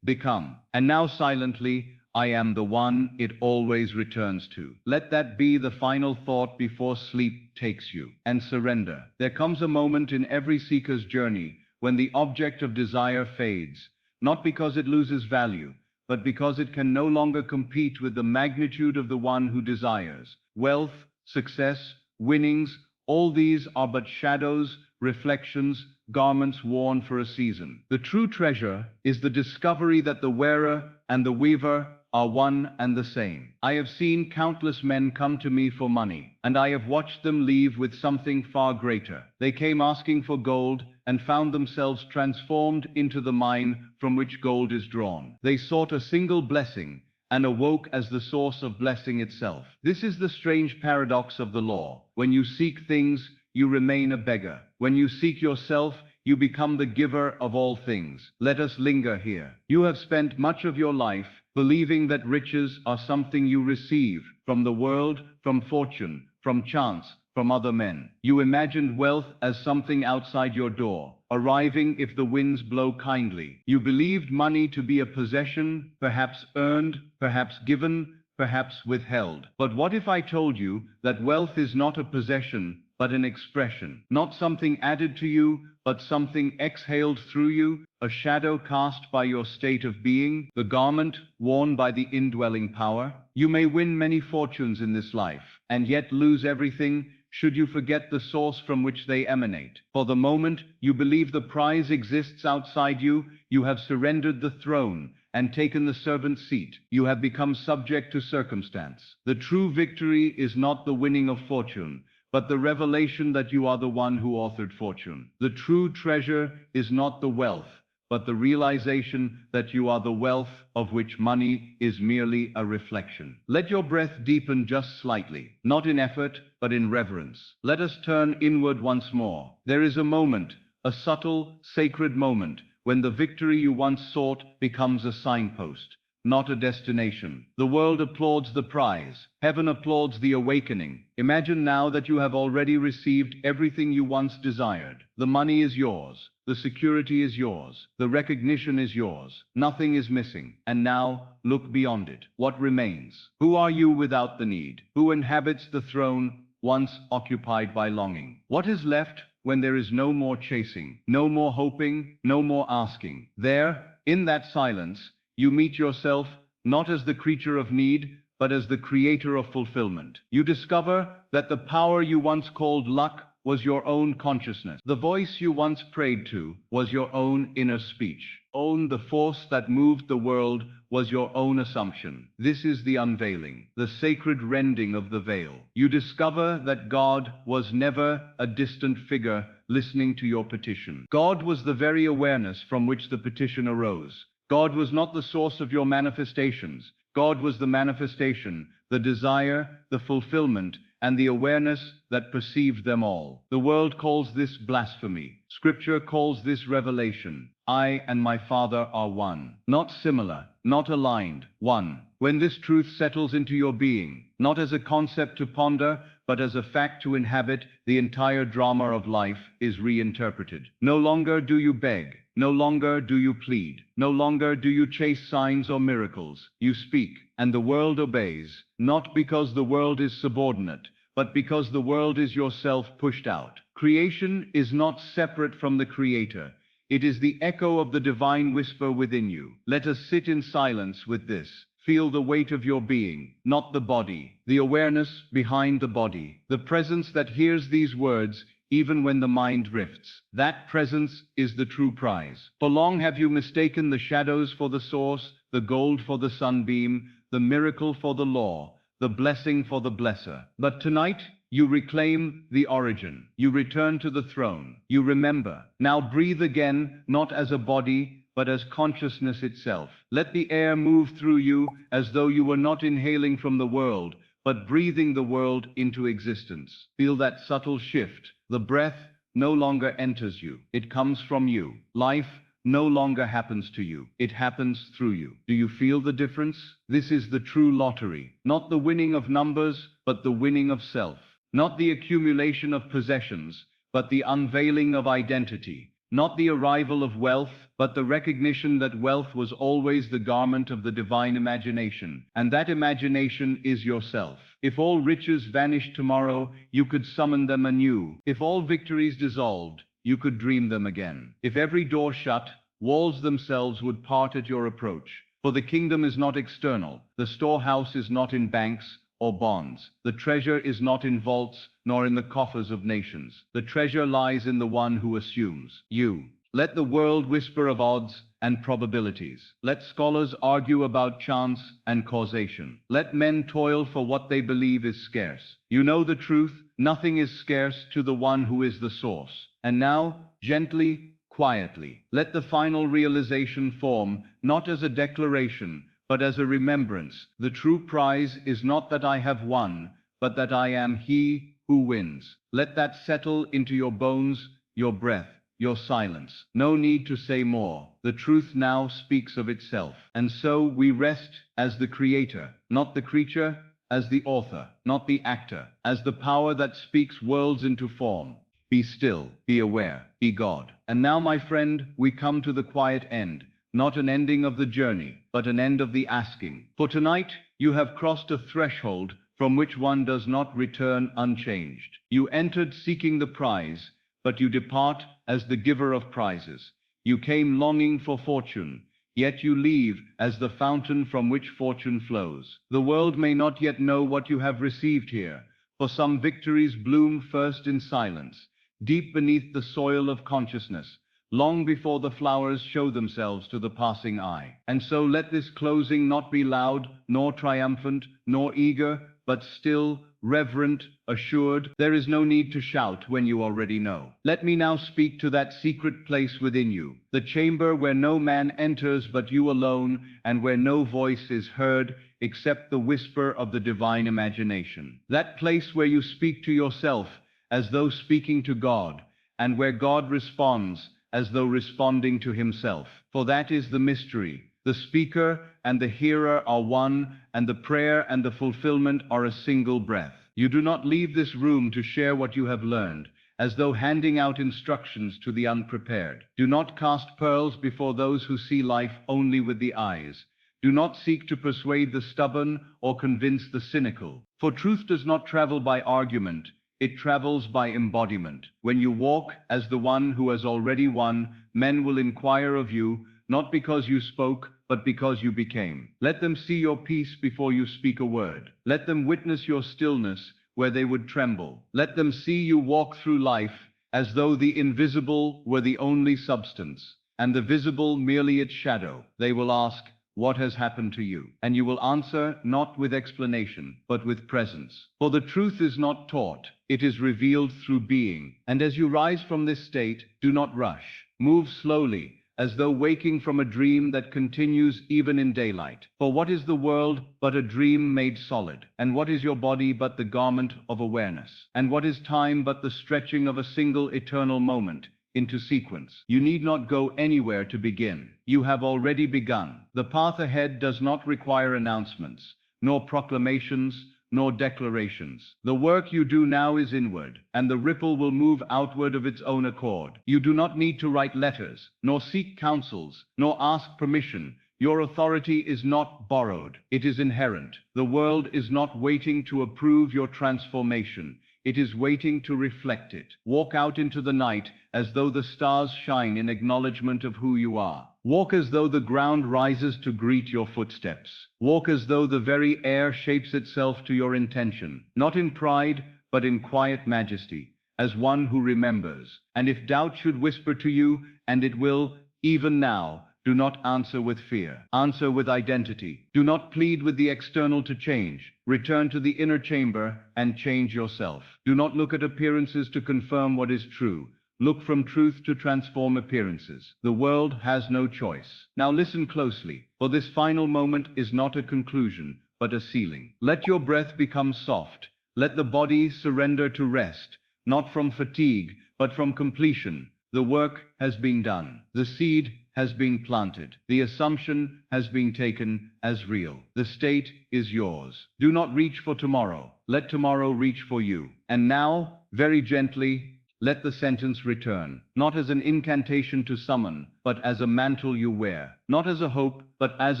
Speaker 1: Become. And now silently, I am the one it always returns to. Let that be the final thought before sleep takes you. And surrender. There comes a moment in every seeker's journey when the object of desire fades, not because it loses value, but because it can no longer compete with the magnitude of the one who desires. Wealth, success, winnings, all these are but shadows reflections, garments worn for a season. The true treasure is the discovery that the wearer and the weaver are one and the same. I have seen countless men come to me for money, and I have watched them leave with something far greater. They came asking for gold and found themselves transformed into the mine from which gold is drawn. They sought a single blessing and awoke as the source of blessing itself. This is the strange paradox of the law. When you seek things, you remain a beggar. When you seek yourself, you become the giver of all things. Let us linger here. You have spent much of your life believing that riches are something you receive from the world, from fortune, from chance, from other men. You imagined wealth as something outside your door, arriving if the winds blow kindly. You believed money to be a possession, perhaps earned, perhaps given, perhaps withheld. But what if I told you that wealth is not a possession, but an expression, not something added to you, but something exhaled through you, a shadow cast by your state of being, the garment worn by the indwelling power? You may win many fortunes in this life, and yet lose everything should you forget the source from which they emanate. For the moment you believe the prize exists outside you, you have surrendered the throne and taken the servant's seat. You have become subject to circumstance. The true victory is not the winning of fortune, but the revelation that you are the one who authored fortune. The true treasure is not the wealth, but the realization that you are the wealth of which money is merely a reflection. Let your breath deepen just slightly, not in effort, but in reverence. Let us turn inward once more. There is a moment, a subtle, sacred moment, when the victory you once sought becomes a signpost, not a destination. The world applauds the prize. Heaven applauds the awakening. Imagine now that you have already received everything you once desired. The money is yours. The security is yours. The recognition is yours. Nothing is missing. And now, look beyond it. What remains? Who are you without the need? Who inhabits the throne once occupied by longing? What is left when there is no more chasing, no more hoping, no more asking? There, in that silence, you meet yourself not as the creature of need, but as the creator of fulfillment. You discover that the power you once called luck was your own consciousness. The voice you once prayed to was your own inner speech. The force that moved the world was your own assumption. This is the unveiling, the sacred rending of the veil. You discover that God was never a distant figure listening to your petition. God was the very awareness from which the petition arose. God was not the source of your manifestations. God was the manifestation, the desire, the fulfillment, and the awareness that perceived them all. The world calls this blasphemy. Scripture calls this revelation. I and my Father are one. Not similar, not aligned, one. When this truth settles into your being, not as a concept to ponder, but as a fact to inhabit, the entire drama of life is reinterpreted. No longer do you beg. No longer do you plead. No longer do you chase signs or miracles. You speak, and the world obeys, not because the world is subordinate, but because the world is yourself pushed out. Creation is not separate from the Creator. It is the echo of the divine whisper within you. Let us sit in silence with this. Feel the weight of your being, not the body, the awareness behind the body, the presence that hears these words even when the mind drifts. That presence is the true prize. For long have you mistaken the shadows for the source, the gold for the sunbeam, the miracle for the law, the blessing for the blesser. But tonight, you reclaim the origin. You return to the throne. You remember. Now breathe again, not as a body, but as consciousness itself. Let the air move through you as though you were not inhaling from the world, but breathing the world into existence. Feel that subtle shift. The breath no longer enters you. It comes from you. Life no longer happens to you. It happens through you. Do you feel the difference? This is the true lottery. Not the winning of numbers, but the winning of self. Not the accumulation of possessions, but the unveiling of identity. Not the arrival of wealth, but the recognition that wealth was always the garment of the divine imagination, and that imagination is yourself. If all riches vanished tomorrow, you could summon them anew. If all victories dissolved, you could dream them again. If every door shut, walls themselves would part at your approach. For the kingdom is not external. The storehouse is not in banks or bonds. The treasure is not in vaults, nor in the coffers of nations. The treasure lies in the one who assumes you. Let the world whisper of odds and probabilities. Let scholars argue about chance and causation. Let men toil for what they believe is scarce. You know the truth, nothing is scarce to the one who is the source. And now, gently, quietly, let the final realization form, not as a declaration, but as a remembrance. The true prize is not that I have won, but that I am he who wins. Let that settle into your bones, your breath, your silence. No need to say more. The truth now speaks of itself. And so we rest as the creator, not the creature, as the author, not the actor, as the power that speaks worlds into form. Be still, be aware, be God. And now, my friend, we come to the quiet end, not an ending of the journey, but an end of the asking. For tonight, you have crossed a threshold from which one does not return unchanged. You entered seeking the prize, but you depart as the giver of prizes. You came longing for fortune, yet you leave as the fountain from which fortune flows. The world may not yet know what you have received here, for some victories bloom first in silence, deep beneath the soil of consciousness, long before the flowers show themselves to the passing eye. And so let this closing not be loud, nor triumphant, nor eager, but still, reverent, assured. There is no need to shout when you already know. Let me now speak to that secret place within you, the chamber where no man enters but you alone, and where no voice is heard except the whisper of the divine imagination. That place where you speak to yourself as though speaking to God, and where God responds as though responding to himself. For that is the mystery. The speaker and the hearer are one, and the prayer and the fulfillment are a single breath. You do not leave this room to share what you have learned, as though handing out instructions to the unprepared. Do not cast pearls before those who see life only with the eyes. Do not seek to persuade the stubborn or convince the cynical. For truth does not travel by argument, it travels by embodiment. When you walk as the one who has already won, men will inquire of you, not because you spoke, but because you became. Let them see your peace before you speak a word. Let them witness your stillness where they would tremble. Let them see you walk through life as though the invisible were the only substance, and the visible merely its shadow. They will ask, what has happened to you? And you will answer not with explanation, but with presence. For the truth is not taught, it is revealed through being. And as you rise from this state, do not rush. Move slowly, as though waking from a dream that continues even in daylight. For what is the world but a dream made solid? And what is your body but the garment of awareness? And what is time but the stretching of a single eternal moment into sequence? You need not go anywhere to begin. You have already begun. The path ahead does not require announcements, nor proclamations, nor declarations. The work you do now is inward, and the ripple will move outward of its own accord. You do not need to write letters, nor seek counsels, nor ask permission. Your authority is not borrowed, it is inherent. The world is not waiting to approve your transformation. It is waiting to reflect it. Walk out into the night as though the stars shine in acknowledgement of who you are. Walk as though the ground rises to greet your footsteps. Walk as though the very air shapes itself to your intention, not in pride, but in quiet majesty, as one who remembers. And if doubt should whisper to you, and it will, even now, do not answer with fear. Answer with identity. Do not plead with the external to change. Return to the inner chamber and change yourself. Do not look at appearances to confirm what is true. Look from truth to transform appearances. The world has no choice. Now listen closely, for this final moment is not a conclusion, but a sealing. Let your breath become soft. Let the body surrender to rest, not from fatigue, but from completion. The work has been done. The seed has been planted. The assumption has been taken as real. The state is yours. Do not reach for tomorrow. Let tomorrow reach for you. And now, very gently, let the sentence return, not as an incantation to summon, but as a mantle you wear, not as a hope, but as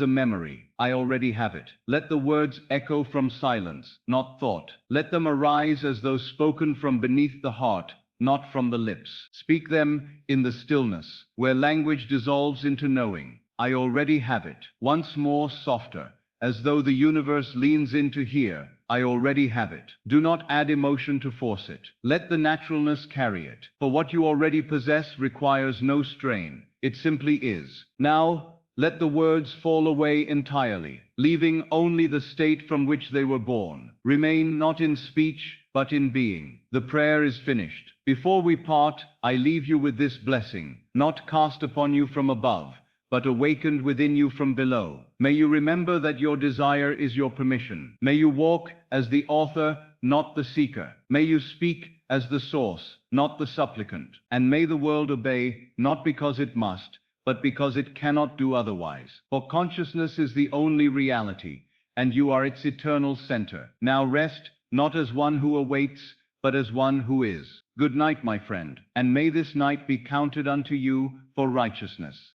Speaker 1: a memory. I already have it. Let the words echo from silence, not thought. Let them arise as though spoken from beneath the heart, not from the lips. Speak them in the stillness, where language dissolves into knowing. I already have it. Once more, softer, as though the universe leans in to hear. I already have it. Do not add emotion to force it. Let the naturalness carry it. For what you already possess requires no strain. It simply is. Now, let the words fall away entirely, leaving only the state from which they were born. Remain not in speech, but in being. The prayer is finished. Before we part, I leave you with this blessing, not cast upon you from above, but awakened within you from below. May you remember that your desire is your permission. May you walk as the author, not the seeker. May you speak as the source, not the supplicant. And may the world obey, not because it must, but because it cannot do otherwise. For consciousness is the only reality, and you are its eternal center. Now rest, not as one who awaits, but as one who is. Good night, my friend, and may this night be counted unto you for righteousness.